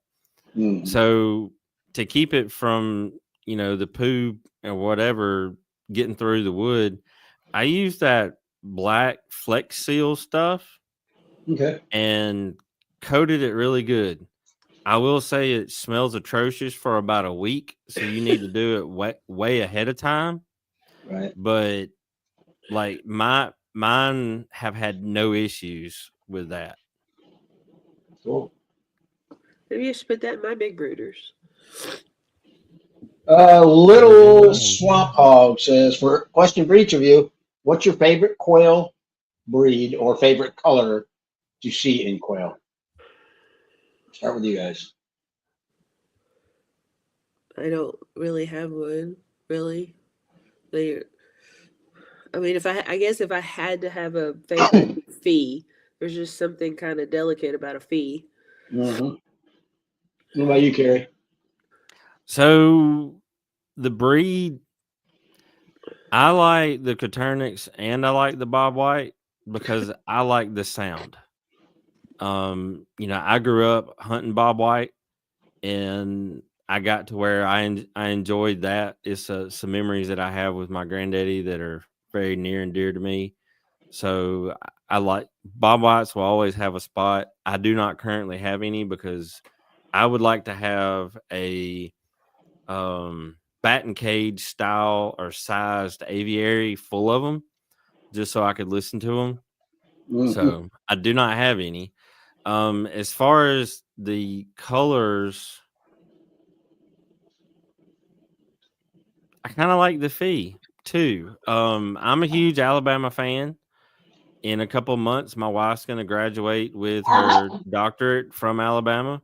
[SPEAKER 2] So to keep it from, the poo or whatever getting through the wood, I used that black Flex Seal stuff.
[SPEAKER 1] Okay.
[SPEAKER 2] And coated it really good. I will say it smells atrocious for about a week, so you need to do it way ahead of time.
[SPEAKER 1] Right.
[SPEAKER 2] But like mine have had no issues with that.
[SPEAKER 1] Cool.
[SPEAKER 3] Maybe you should put that in my big brooders.
[SPEAKER 1] Little Swamp Hog says, for question for each of you, what's your favorite quail breed or favorite color to see in quail? Start with you guys.
[SPEAKER 3] I don't really have one, really. I mean, I guess if I had to have a favorite fee, there's just something kind of delicate about a fee.
[SPEAKER 1] What about you, Carey?
[SPEAKER 2] So the breed, I like the Coturnix and I like the Bob White because I like the sound. I grew up hunting Bob White, and I got to where I enjoyed that. It's some memories that I have with my granddaddy that are very near and dear to me. So I like Bob Whites will always have a spot. I do not currently have any because I would like to have a batting cage style or sized aviary full of them, just so I could listen to them. So I do not have any. As far as the colors, I kind of like the fee too. I'm a huge Alabama fan. in a couple months, my wife's going to graduate with her doctorate from Alabama.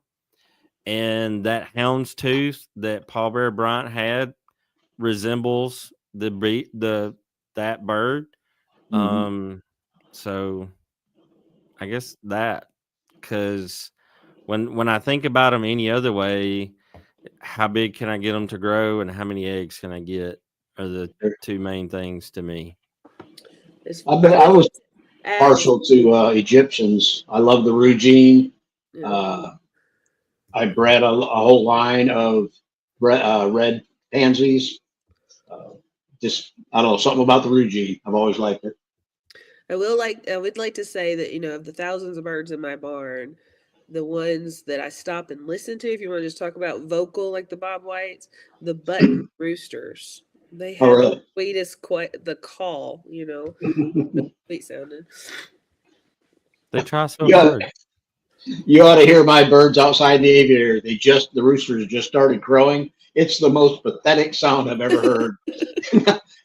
[SPEAKER 2] And that houndstooth that Paul Bear Bryant had resembles that bird. So I guess that, because when I think about them any other way, how big can I get them to grow and how many eggs can I get are the two main things to me.
[SPEAKER 1] I was partial to Egyptians. I love the Rugine. I bred a whole line of red pansies. Just, I don't know, something about the Rugine. I've always liked it.
[SPEAKER 3] I would like to say that, of the thousands of birds in my barn, the ones that I stop and listen to, if you want to just talk about vocal, like the Bob Whites, the button roosters. They have the sweetest, the call, sweet sounding.
[SPEAKER 2] They try so hard.
[SPEAKER 1] You ought to hear my birds outside the aviary. The roosters just started crowing. It's the most pathetic sound I've ever heard.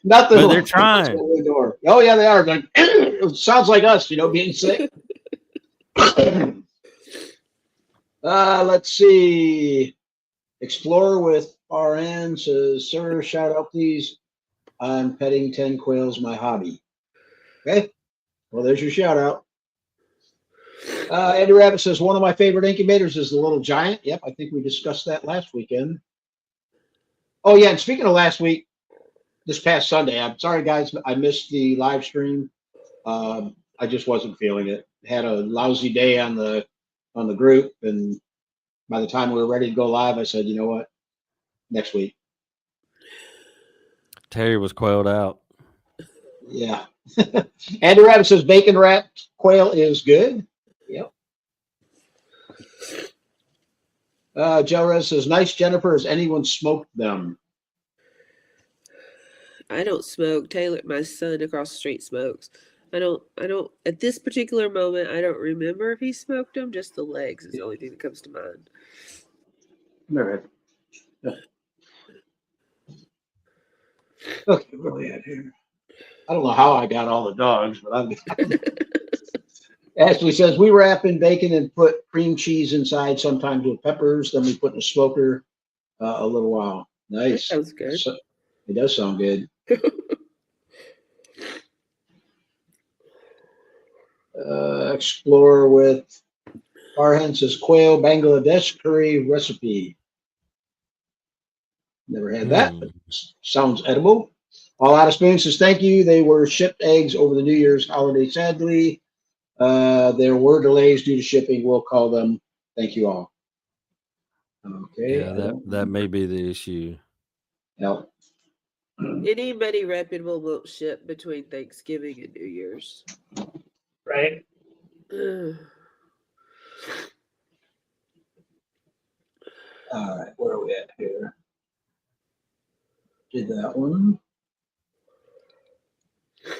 [SPEAKER 1] Nothing.
[SPEAKER 2] But they're trying.
[SPEAKER 1] Oh yeah, they are. Like, it sounds like us, being sick. Let's see. Explorer with RN says, "Sir, shout out please. I'm petting 10 quails, my hobby." Okay. Well, there's your shout out. Andy Rabbit says, "One of my favorite incubators is the Little Giant." Yep, I think we discussed that last weekend. Oh yeah, and speaking of last week, this past Sunday, I'm sorry guys, I missed the live stream. I just wasn't feeling it. Had a lousy day on the group, and by the time we were ready to go live, I said, you know what, next week.
[SPEAKER 2] Terry was quailed out.
[SPEAKER 1] Yeah. Andy Rabbit says bacon wrapped quail is good. Yep. Joe Rez says, "Nice, Jennifer. Has anyone smoked them?"
[SPEAKER 3] I don't smoke. Taylor, my son across the street, smokes. I don't at this particular moment, I don't remember if he smoked them. Just the legs is the only thing that comes to mind.
[SPEAKER 1] All right. Okay, where are we at here? I don't know how I got all the dogs, but I'm Ashley says, "We wrap in bacon and put cream cheese inside, sometimes with peppers. Then we put in a smoker a little while." Nice.
[SPEAKER 3] That sounds good.
[SPEAKER 1] It does sound good. Explorer with Farhan says, "Quail Bangladesh curry recipe." Never had that, but sounds edible. All Out of Spoon says, "Thank you. They were shipped eggs over the New Year's holiday. Sadly, there were delays due to shipping. We'll call them. Thank you all." Okay.
[SPEAKER 2] Yeah, that may be the issue.
[SPEAKER 1] Yep.
[SPEAKER 3] Anybody reputable won't ship between Thanksgiving and New Year's.
[SPEAKER 1] Right. All right. Where are we at here? Did that one.
[SPEAKER 2] I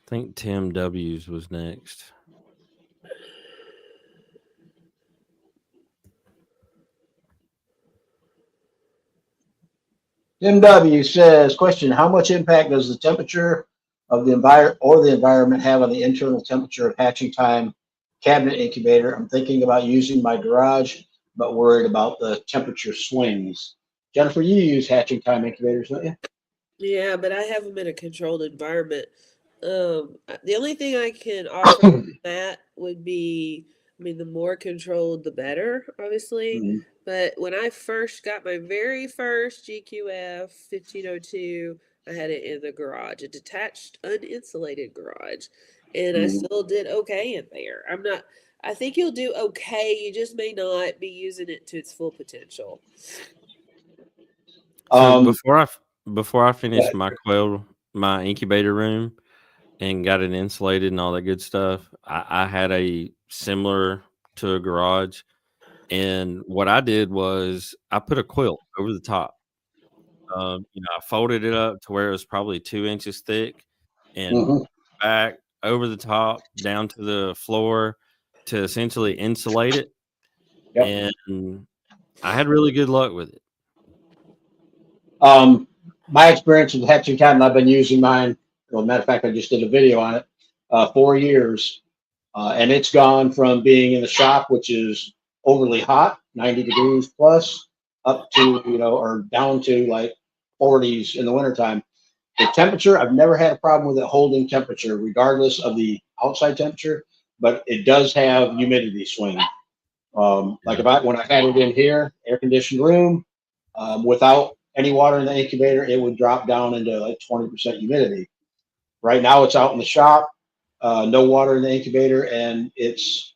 [SPEAKER 2] think Tim W's was next.
[SPEAKER 1] Tim W says, "Question: How much impact does the temperature of the environment have on the internal temperature of hatching time cabinet incubator? I'm thinking about using my garage, but worried about the temperature swings." Jennifer, you use hatching time incubators, don't you?
[SPEAKER 3] Yeah, but I have them in a controlled environment. The only thing I can offer that would be, the more controlled, the better, obviously. Mm-hmm. But when I first got my very first GQF 1502, I had it in the garage, a detached, uninsulated garage, and I still did okay in there. I think you'll do okay. You just may not be using it to its full potential.
[SPEAKER 2] So before I finished my incubator room and got it insulated and all that good stuff, I had a similar to a garage. And what I did was I put a quilt over the top. I folded it up to where it was probably 2 inches thick and back over the top down to the floor to essentially insulate it. Yep. And I had really good luck with it.
[SPEAKER 1] My experience with hatching time, and I've been using mine. Well, matter of fact, I just did a video on it. 4 years. And it's gone from being in the shop, which is overly hot, 90 degrees plus, up to, or down to like 40s in the wintertime. The temperature, I've never had a problem with it holding temperature, regardless of the outside temperature, but it does have humidity swing. Like when I had it in here, air conditioned room, without any water in the incubator, it would drop down into like 20% humidity. Right now it's out in the shop, no water in the incubator, and it's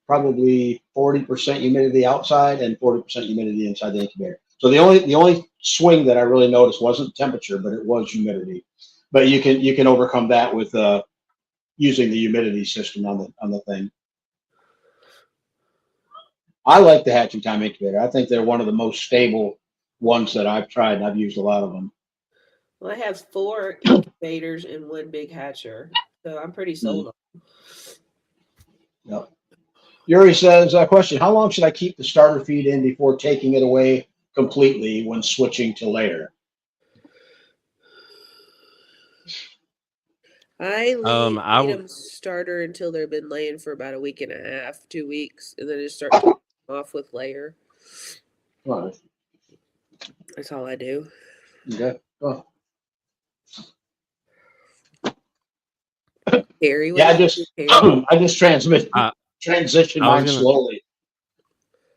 [SPEAKER 1] probably 40% humidity outside and 40% humidity inside the incubator. So the only swing that I really noticed wasn't temperature, but it was humidity. But you can overcome that with using the humidity system on the thing. I like the Hatching Time incubator. I think they're one of the most stable ones that I've tried, and I've used a lot of them.
[SPEAKER 3] Well, I have 4 incubators and 1 big hatcher, so I'm pretty sold on them.
[SPEAKER 1] Yep. Yuri says, question, how long should I keep the starter feed in before taking it away completely when switching to layer?
[SPEAKER 3] I leave them starter until they've been laying for about a week and a half, 2 weeks, and then just start off with layer.
[SPEAKER 1] Right.
[SPEAKER 3] That's all I do.
[SPEAKER 1] Okay. Oh.
[SPEAKER 3] Carey,
[SPEAKER 1] yeah, I just transition mine slowly.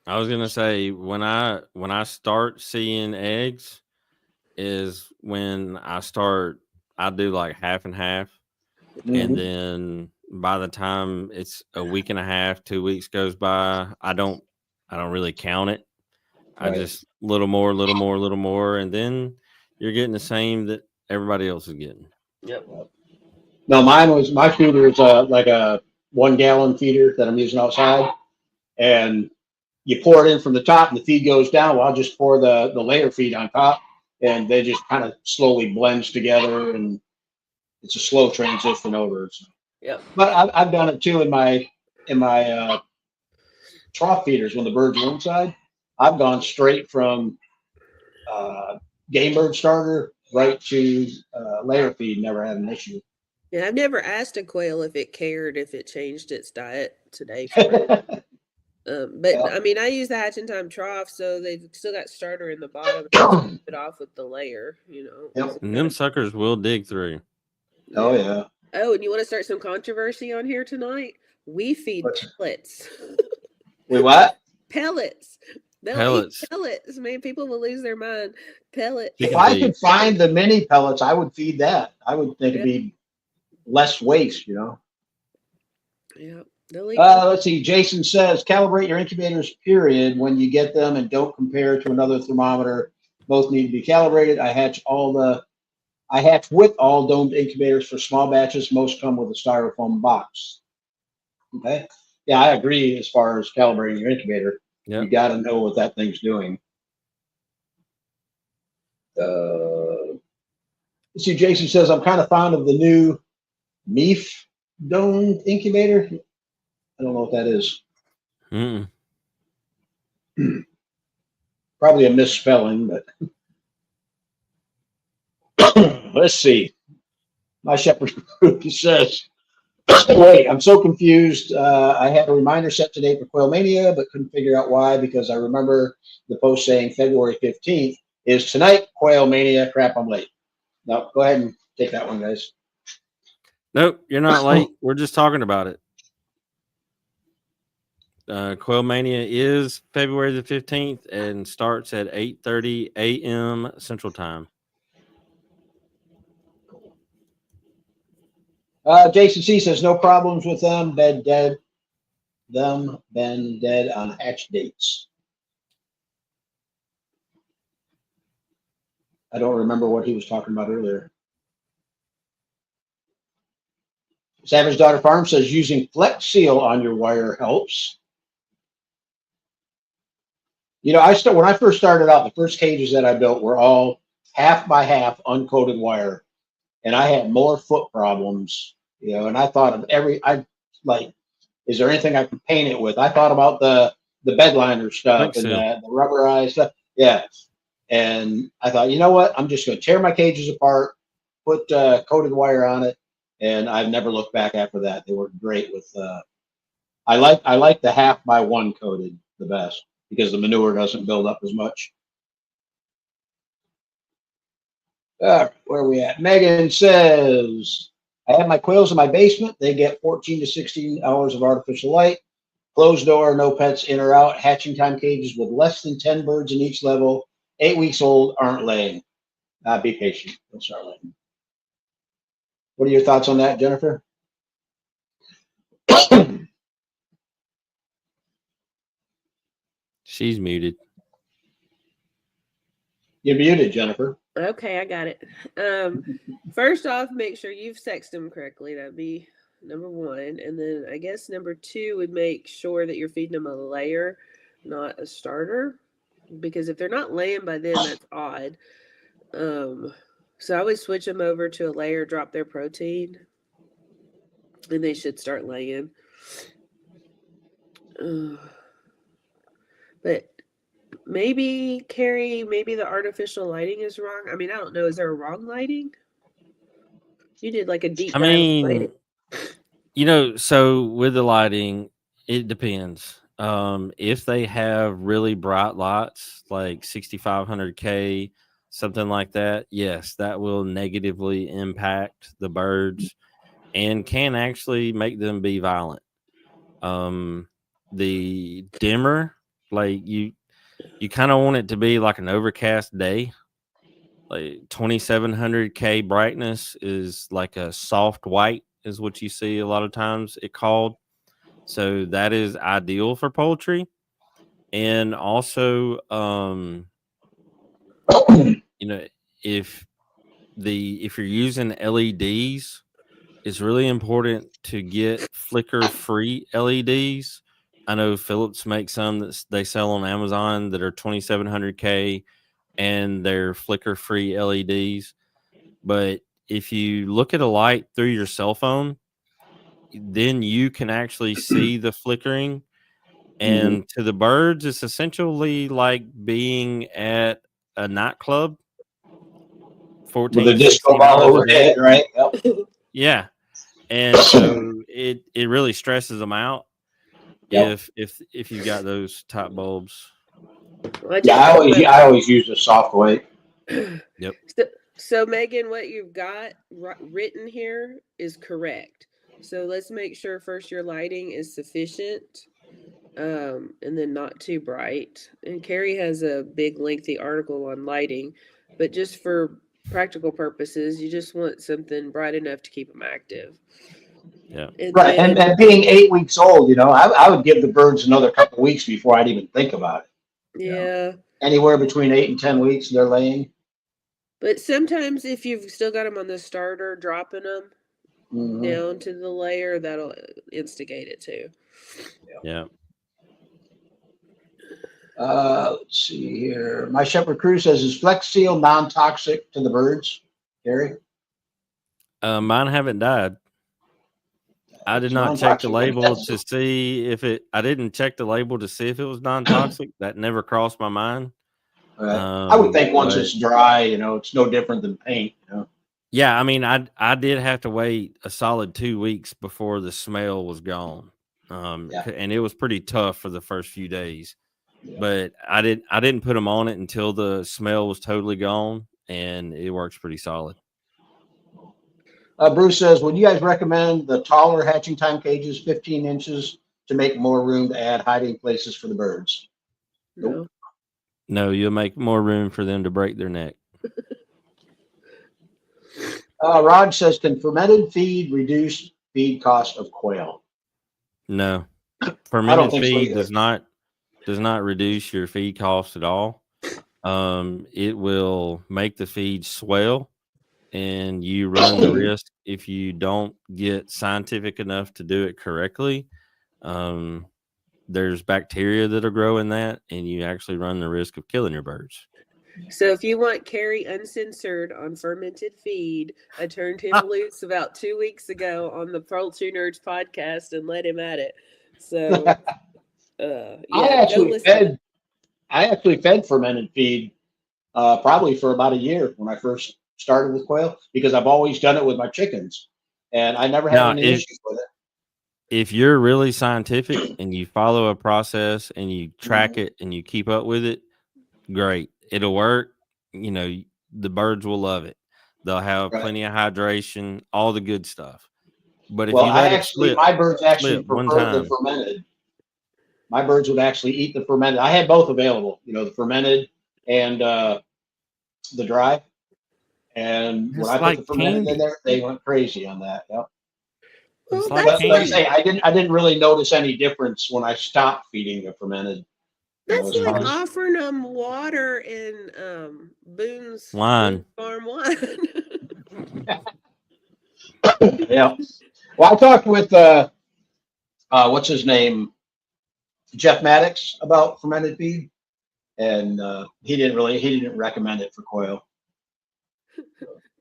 [SPEAKER 2] I was gonna say when I start seeing eggs is when I do like half and half, and then by the time it's a week and a half, 2 weeks goes by, I don't really count it. Right. I just little more, and then you're getting the same that everybody else is getting.
[SPEAKER 3] Yep.
[SPEAKER 1] No, my feeder is like a 1 gallon feeder that I'm using outside, and you pour it in from the top and the feed goes down. Well, I'll just pour the layer feed on top, and they just kind of slowly blends together, and it's a slow transition over. So.
[SPEAKER 3] Yeah.
[SPEAKER 1] But I've done it too in my trough feeders when the birds are inside. I've gone straight from game bird starter right to layer feed. Never had an issue.
[SPEAKER 3] Yeah, I've never asked a quail if it cared if it changed its diet today for it. But I mean, I use the Hatching Time trough, so they've still got starter in the bottom. So it off with the layer,
[SPEAKER 1] Yep.
[SPEAKER 2] And them suckers will dig through.
[SPEAKER 1] Oh yeah.
[SPEAKER 3] Oh, and you want to start some controversy on here tonight? We feed pellets.
[SPEAKER 1] Wait, what?
[SPEAKER 3] Pellets. They'll eat pellets. Man, people will lose their mind. Pellets.
[SPEAKER 1] If I could find the mini pellets, I would feed that. I would think it'd be less waste,
[SPEAKER 3] Yeah.
[SPEAKER 1] Let's see. Jason says, calibrate your incubators, period, when you get them, and don't compare to another thermometer. Both need to be calibrated. I hatch with all domed incubators for small batches. Most come with a styrofoam box. Okay. Yeah, I agree as far as calibrating your incubator. Yep. You got to know what that thing's doing. Let's see. Jason says, I'm kind of fond of the new MEF domed incubator. I don't know what that is. Probably a misspelling, but let's see. My shepherd group says, wait, I'm so confused. I had a reminder set today for Quail Mania, but couldn't figure out why, because I remember the post saying February 15th is tonight, Quail Mania. Crap, I'm late. No, go ahead and take that one, guys.
[SPEAKER 2] Nope, you're not late. We're just talking about it. Quail Mania is February the 15th and starts at 8:30 a.m. Central Time.
[SPEAKER 1] Jason C says no problems with them. Been dead on hatch dates. I don't remember what he was talking about earlier. Savage Daughter Farm says using Flex Seal on your wire helps. When I first started out, the first cages that I built were all half by half uncoated wire, and I had more foot problems. And I thought of is there anything I can paint it with? I thought about the bedliner stuff and the rubberized stuff. Yeah. And I thought, you know what? I'm just going to tear my cages apart, put coated wire on it, and I've never looked back after that. They work great with. I like the 1/2 coated the best because the manure doesn't build up as much. Where are we at? Megan says, I have my quails in my basement. They get 14 to 16 hours of artificial light. Closed door, no pets in or out. Hatching time cages with less than 10 birds in each level. 8 weeks old, aren't laying. Be patient. They'll start laying. What are your thoughts on that, Jennifer?
[SPEAKER 2] She's muted.
[SPEAKER 1] You're muted, Jennifer.
[SPEAKER 3] Okay, I got it. First off, make sure you've sexed them correctly. That'd be number one. And then I guess number two would make sure that you're feeding them a layer, not a starter. Because if they're not laying by then, that's odd. So I would switch them over to a layer, drop their protein, and they should start laying. But maybe, Carey, maybe the artificial lighting is wrong. I mean, I don't know. Is there a wrong lighting? You did like a deep dive lighting.
[SPEAKER 2] So with the lighting, it depends. If they have really bright lights, like 6500K, something like that, yes, that will negatively impact the birds and can actually make them be violent. The dimmer, like you kind of want it to be like an overcast day. Like 2700K brightness is like a soft white is what you see a lot of times it called. So that is ideal for poultry. And also, if you're using LEDs, it's really important to get flicker-free LEDs. I know Philips makes some that they sell on Amazon that are 2700K and they're flicker-free LEDs. But if you look at a light through your cell phone, then you can actually see the flickering. And to the birds, it's essentially like being at a nightclub. 14
[SPEAKER 1] with a disco ball overhead, right? Yep.
[SPEAKER 2] Yeah. And so it really stresses them out. Yep. If you got those top bulbs.
[SPEAKER 1] Yeah, I always use a soft white.
[SPEAKER 2] Yep.
[SPEAKER 3] So Megan, what you've got written here is correct. So let's make sure first your lighting is sufficient, and then not too bright. And Carey has a big lengthy article on lighting, but just for practical purposes, you just want something bright enough to keep them active.
[SPEAKER 2] Yeah.
[SPEAKER 1] Right. And being 8 weeks old, I would give the birds another couple of weeks before I'd even think about it.
[SPEAKER 3] Yeah.
[SPEAKER 1] Anywhere between 8 and 10 weeks, they're laying.
[SPEAKER 3] But sometimes if you've still got them on the starter, dropping them down to the layer, that'll instigate it too.
[SPEAKER 2] Yeah.
[SPEAKER 1] Let's see here. My Shepherd Crew says, is Flex Seal non-toxic to the birds, Carey?
[SPEAKER 2] Mine haven't died. I did not check the label to see if it. I didn't check the label to see if it was non-toxic. That never crossed my mind.
[SPEAKER 1] I would think once it's dry, it's no different than paint.
[SPEAKER 2] Yeah, I mean, I did have to wait a solid 2 weeks before the smell was gone, and it was pretty tough for the first few days. Yeah. But I didn't put them on it until the smell was totally gone, and it works pretty solid.
[SPEAKER 1] Bruce says, would you guys recommend the taller hatching time cages, 15 inches, to make more room to add hiding places for the birds?
[SPEAKER 3] No.
[SPEAKER 2] No, you'll make more room for them to break their neck.
[SPEAKER 1] Rod says, can fermented feed reduce feed cost of quail?
[SPEAKER 2] No. Fermented feed does not reduce your feed cost at all. It will make the feed swell. And you run the risk if you don't get scientific enough to do it correctly. There's bacteria that'll grow in that, and you actually run the risk of killing your birds.
[SPEAKER 3] So if you want Carey uncensored on fermented feed, I turned him loose about 2 weeks ago on the Poultry Nerds podcast and let him at it. So
[SPEAKER 1] I actually fed fermented feed probably for about a year when I first started with quail, because I've always done it with my chickens. and I never had
[SPEAKER 2] Now,
[SPEAKER 1] any issues with it.
[SPEAKER 2] if you're really scientific and you follow a process and you track it and you keep up with it, great. It'll work. You know, the birds will love it. They'll have
[SPEAKER 1] Right.
[SPEAKER 2] plenty of hydration, all the good stuff. But if
[SPEAKER 1] Well,
[SPEAKER 2] you
[SPEAKER 1] I
[SPEAKER 2] let it
[SPEAKER 1] actually,
[SPEAKER 2] slip,
[SPEAKER 1] my birds actually
[SPEAKER 2] one
[SPEAKER 1] prefer the
[SPEAKER 2] time,
[SPEAKER 1] fermented. My birds would actually eat the fermented. I had both available, you know, the fermented and the dry. And when
[SPEAKER 2] it's
[SPEAKER 1] I put
[SPEAKER 2] like
[SPEAKER 1] the fermented in
[SPEAKER 2] candy.
[SPEAKER 1] there, they went crazy on that. Yep.
[SPEAKER 3] Well,
[SPEAKER 2] It's like
[SPEAKER 3] that's
[SPEAKER 1] But like I
[SPEAKER 2] candy.
[SPEAKER 1] say, I didn't really notice any difference when I stopped feeding the fermented. You know,
[SPEAKER 3] That's
[SPEAKER 1] as
[SPEAKER 3] like
[SPEAKER 1] far as
[SPEAKER 3] offering them water and Boone's
[SPEAKER 2] Wine.
[SPEAKER 3] Farm wine.
[SPEAKER 1] yeah. Well, I talked with what's his name, Jeff Maddox, about fermented feed, and he didn't recommend it for quail.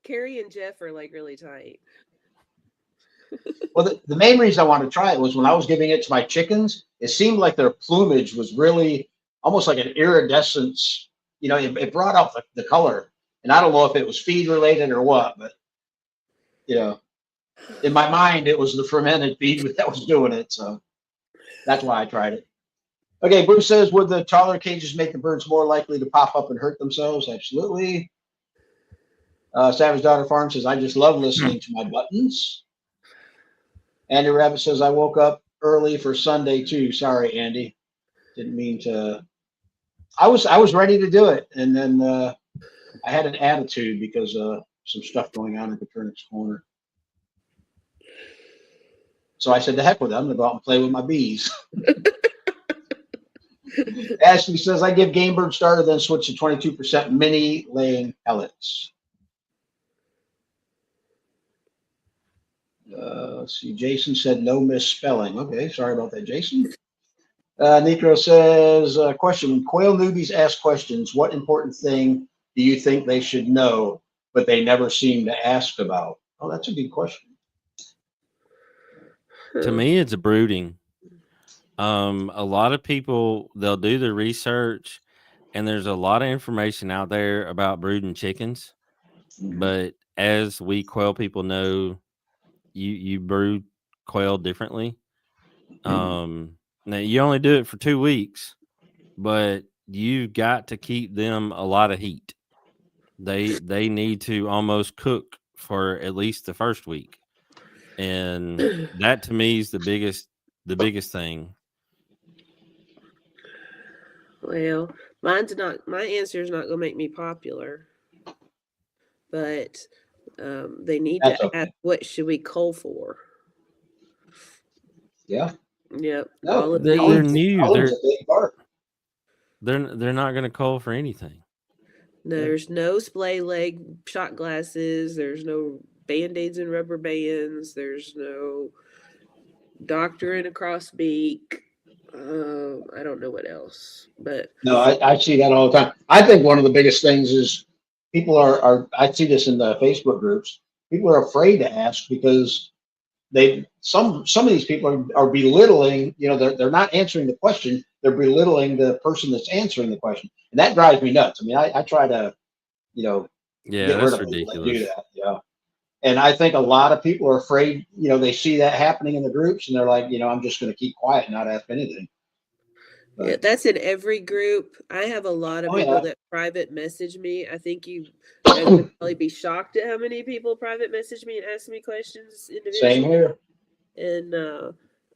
[SPEAKER 3] Carey and Jeff are like really tight.
[SPEAKER 1] Well, the main reason I wanted to try it was when I was giving it to my chickens, it seemed like their plumage was really almost like an iridescence. You know, it brought out the color, and I don't know if it was feed related or what, but you know, in my mind, it was the fermented feed that was doing it. So that's why I tried it. Okay, Bruce says, would the taller cages make the birds more likely to pop up and hurt themselves? Absolutely. Savage Daughter Farm says, I just love listening to my buttons. Andy Rabbit says, I woke up early for Sunday too. Sorry, Andy. Didn't mean to. I was ready to do it, and then I had an attitude because some stuff going on in Coturnix Corner. So I said, the heck with it. I'm going to go out and play with my bees. Ashley says, I give game bird starter, then switch to 22% mini laying pellets. Let's see. Jason said no misspelling. Okay, sorry about that, Jason. Nico says, question, when quail newbies ask questions, what important thing do you think they should know, but they never seem to ask about? Oh, that's a good question.
[SPEAKER 2] To me, it's brooding. A lot of people, they'll do the research, and there's a lot of information out there about brooding chickens. But as we quail people know, you brood quail differently. Now you only do it for 2 weeks, but you've got to keep them a lot of heat. They need to almost cook for at least the first week, and that to me is the biggest thing.
[SPEAKER 3] Well, my answer is not going to make me popular, but they need
[SPEAKER 1] That's
[SPEAKER 3] to
[SPEAKER 1] okay.
[SPEAKER 3] ask, what should we cull for?
[SPEAKER 1] Yeah.
[SPEAKER 3] Yep.
[SPEAKER 1] No,
[SPEAKER 2] they're new.
[SPEAKER 1] Cullen's a big part.
[SPEAKER 2] They're not going to cull for anything.
[SPEAKER 3] There's no splay leg shot glasses. There's no Band-Aids and rubber bands. There's no doctor in a cross beak. I don't know what else, but
[SPEAKER 1] No, I see that all the time. I think one of the biggest things is people are I see this in the Facebook groups. People are afraid to ask because some of these people are belittling, you know, they're not answering the question, they're belittling the person that's answering the question. And that drives me nuts. I mean, I try to, you know, get rid
[SPEAKER 2] that's
[SPEAKER 1] of people that
[SPEAKER 2] ridiculous.
[SPEAKER 1] do that. Yeah. And I think a lot of people are afraid, you know, they see that happening in the groups and they're like, you know, I'm just going to keep quiet and not ask anything. But,
[SPEAKER 3] yeah, that's in every group. I have a lot of people that private message me. I think you would probably be shocked at how many people private message me and ask me questions individually.
[SPEAKER 1] Same here.
[SPEAKER 3] And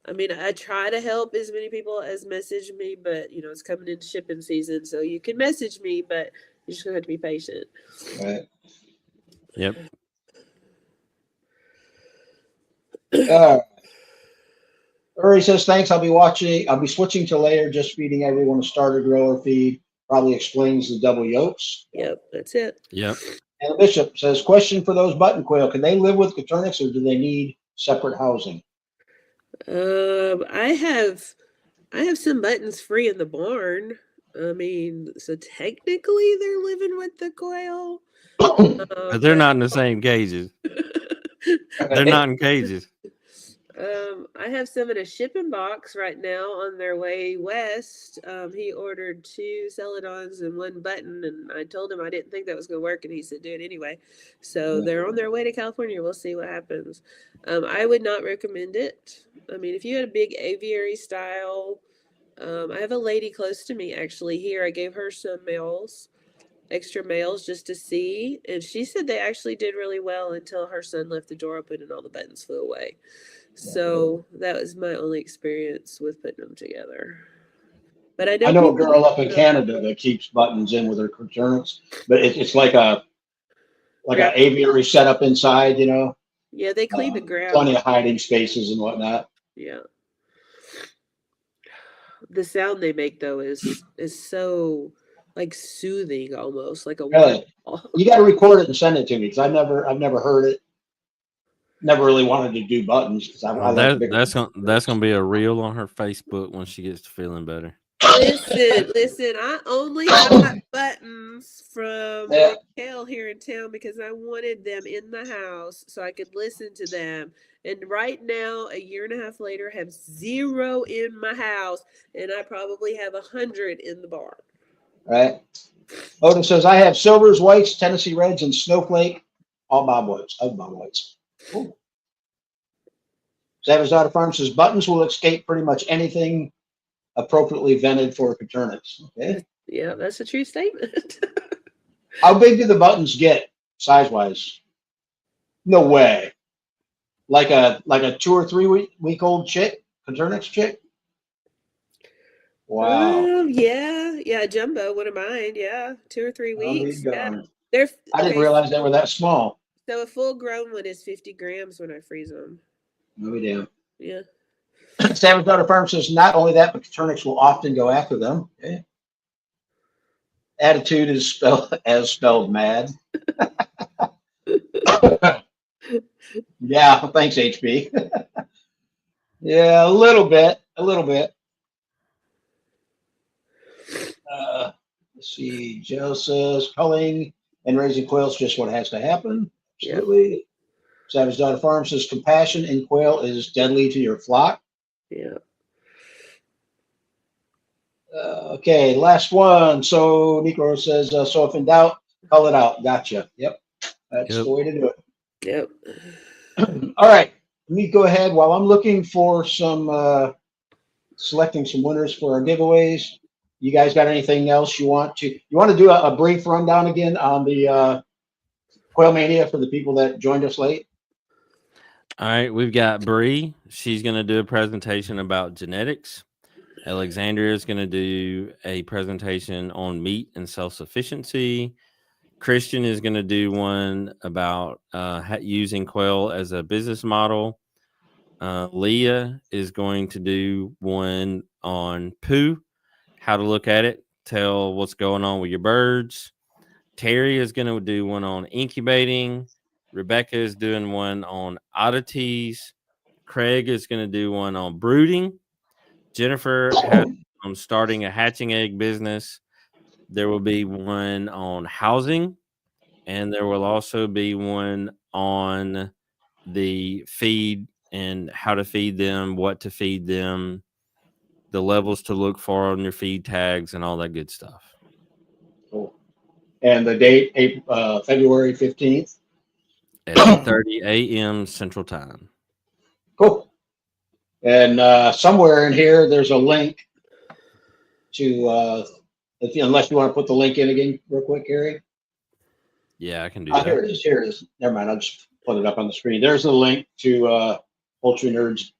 [SPEAKER 3] I mean, I try to help as many people as message me, but you know, it's coming into shipping season, so you can message me, but you're just gonna have to be patient.
[SPEAKER 1] Right.
[SPEAKER 2] Yep.
[SPEAKER 1] Uri says, thanks. I'll be switching to layer, just feeding everyone a starter grower feed. Probably explains the double yolks.
[SPEAKER 3] Yep, that's it.
[SPEAKER 2] Yep.
[SPEAKER 1] And the Bishop says, question for those button quail. Can they live with Coturnix or do they need separate housing?
[SPEAKER 3] I have some buttons free in the barn. I mean, so technically they're living with the quail.
[SPEAKER 2] But they're not in the same cages. They're not in cages.
[SPEAKER 3] I have some in a shipping box right now on their way west. He ordered 2 celadons and 1 button, and I told him I didn't think that was going to work, and he said, do it anyway. So they're on their way to California. We'll see what happens. I would not recommend it. I mean, if you had a big aviary style, I have a lady close to me actually here. I gave her some extra males just to see, and she said they actually did really well until her son left the door open and all the buttons flew away. So that was my only experience with putting them together. But I
[SPEAKER 1] know a girl up in Canada that keeps buttons in with her Coturnix, but it's like an aviary setup inside, you know.
[SPEAKER 3] Yeah, they clean the ground.
[SPEAKER 1] Plenty of hiding spaces and whatnot.
[SPEAKER 3] Yeah. The sound they make though is so like soothing, almost like a
[SPEAKER 1] really. You got to record it and send it to me because I've never heard it. Never really wanted to do buttons because
[SPEAKER 2] that's gonna be a reel on her Facebook when she gets to feeling better.
[SPEAKER 3] Listen. I only got buttons from Raquel here in town because I wanted them in the house so I could listen to them. And right now, a year and a half later, I have 0 in my house, and I probably have 100 in the barn.
[SPEAKER 1] Right. Otis says I have silvers, whites, Tennessee Reds, and Snowflake. All Bob Whites. Bob Whites. Cool. Savage Daughter Farm says buttons will escape pretty much anything appropriately vented for Coturnix. Okay.
[SPEAKER 3] Yeah, that's a true statement.
[SPEAKER 1] How big do the buttons get size wise? No way. Like a 2 or 3 week old chick, Coturnix chick. Wow.
[SPEAKER 3] Yeah, jumbo. Wouldn't mind. Yeah, 2 or 3 weeks. Yeah.
[SPEAKER 1] I didn't realize they were that small.
[SPEAKER 3] So a full grown one is 50 grams when I freeze them.
[SPEAKER 1] No idea.
[SPEAKER 3] Yeah.
[SPEAKER 1] Savage Daughter Farm says not only that, but Coturnix will often go after them. Okay. Attitude is spelled mad. Yeah, thanks, HB. Yeah, a little bit. Let's see. Joe says culling and raising quails is just what has to happen. Absolutely. Yep. Savage Daughter Farm says compassion in quail is deadly to your flock.
[SPEAKER 3] Yeah.
[SPEAKER 1] Okay, last one. So Nico says, so if in doubt, cull it out. Gotcha. Yep. That's the way to do it.
[SPEAKER 3] Yep.
[SPEAKER 1] All right. Let me go ahead while I'm looking for selecting some winners for our giveaways. You guys got anything else you want to do a brief rundown again on the Quail Mania for the people that joined us late?
[SPEAKER 2] All right, we've got Bree. She's going to do a presentation about genetics. Alexandria is going to do a presentation on meat and self-sufficiency. Christian is going to do one about using quail as a business model. Leah is going to do one on poo, how to look at it, tell what's going on with your birds. Terry is going to do one on incubating. Rebecca is doing one on oddities. Craig is going to do one on brooding. Jennifer has on starting a hatching egg business. There will be one on housing, and there will also be one on the feed and how to feed them, what to feed them, the levels to look for on your feed tags, and all that good stuff.
[SPEAKER 1] Cool. And the date, February 15th.
[SPEAKER 2] At 8:30 a.m. Central Time.
[SPEAKER 1] Cool. And somewhere in here, there's a link to, unless you want to put the link in again real quick, Carey.
[SPEAKER 2] Yeah, I can do that.
[SPEAKER 1] Here it is. Never mind. I'll just put it up on the screen. There's a link to Poultry Nerds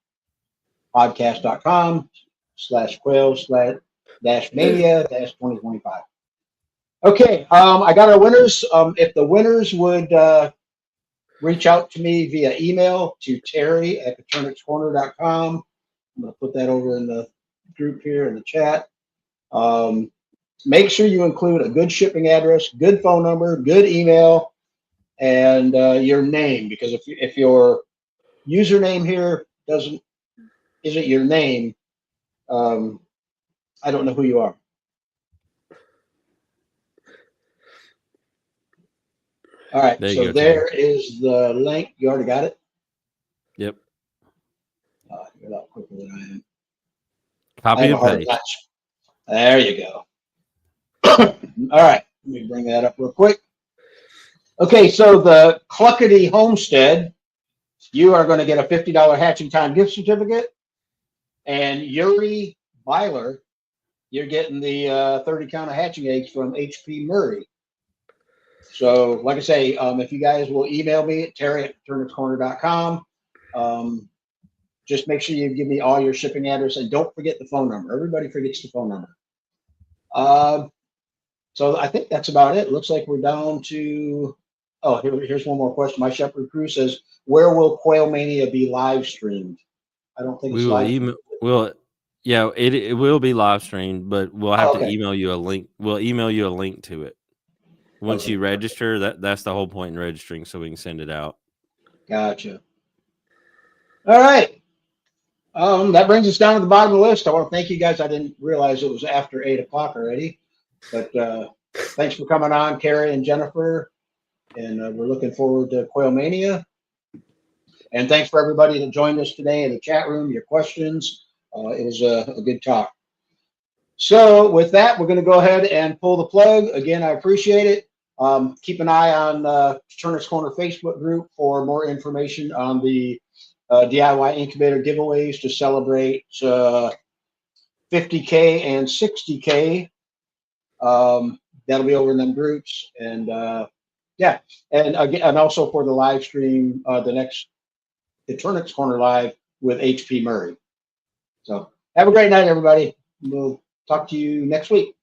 [SPEAKER 1] Podcast.com/quail/mania-2025. Okay. I got our winners. If the winners would reach out to me via email to terry@coturnixcorner.com. I'm going to put that over in the group here in the chat. Make sure you include a good shipping address, good phone number, good email, and your name, because if your username here isn't your name, I don't know who you are. All right, so there is the link. You already got it?
[SPEAKER 2] Yep.
[SPEAKER 1] it out quicker than I am. I
[SPEAKER 2] Copy
[SPEAKER 1] have a
[SPEAKER 2] and
[SPEAKER 1] hard
[SPEAKER 2] paste.
[SPEAKER 1] time. There you go. All right, let me bring that up real quick. Okay, so the Cluckety Homestead, you are going to get a $50 Hatching Time gift certificate. And Yuri Byler, you're getting the 30 count of hatching eggs from HP Murray. So, like I say, if you guys will email me at terry@coturnixcorner.com, just make sure you give me all your shipping address and don't forget the phone number. Everybody forgets the phone number. So I think that's about it. Looks like we're down to, here's one more question. My Shepherd Crew says, where will Quail Mania be live streamed? I don't think
[SPEAKER 2] We
[SPEAKER 1] it's
[SPEAKER 2] will
[SPEAKER 1] live.
[SPEAKER 2] email. Yeah, it will be live streamed, but we'll have to email you a link. We'll email you a link to it once you register. That's the whole point in registering, so we can send it out.
[SPEAKER 1] Gotcha. All right. That brings us down to the bottom of the list. I want to thank you guys. I didn't realize it was after 8 o'clock already, but thanks for coming on, Carey and Jennifer, and we're looking forward to Quail Mania. And thanks for everybody that joined us today in the chat room, your questions. It was a good talk. So with that, we're going to go ahead and pull the plug. Again, I appreciate it. Keep an eye on Coturnix Corner Facebook group for more information on the DIY incubator giveaways to celebrate 50K and 60K. That'll be over in them groups. And yeah, and again, and also for the live stream, the next Coturnix Corner Live with HP Murray. So have a great night, everybody. We'll talk to you next week.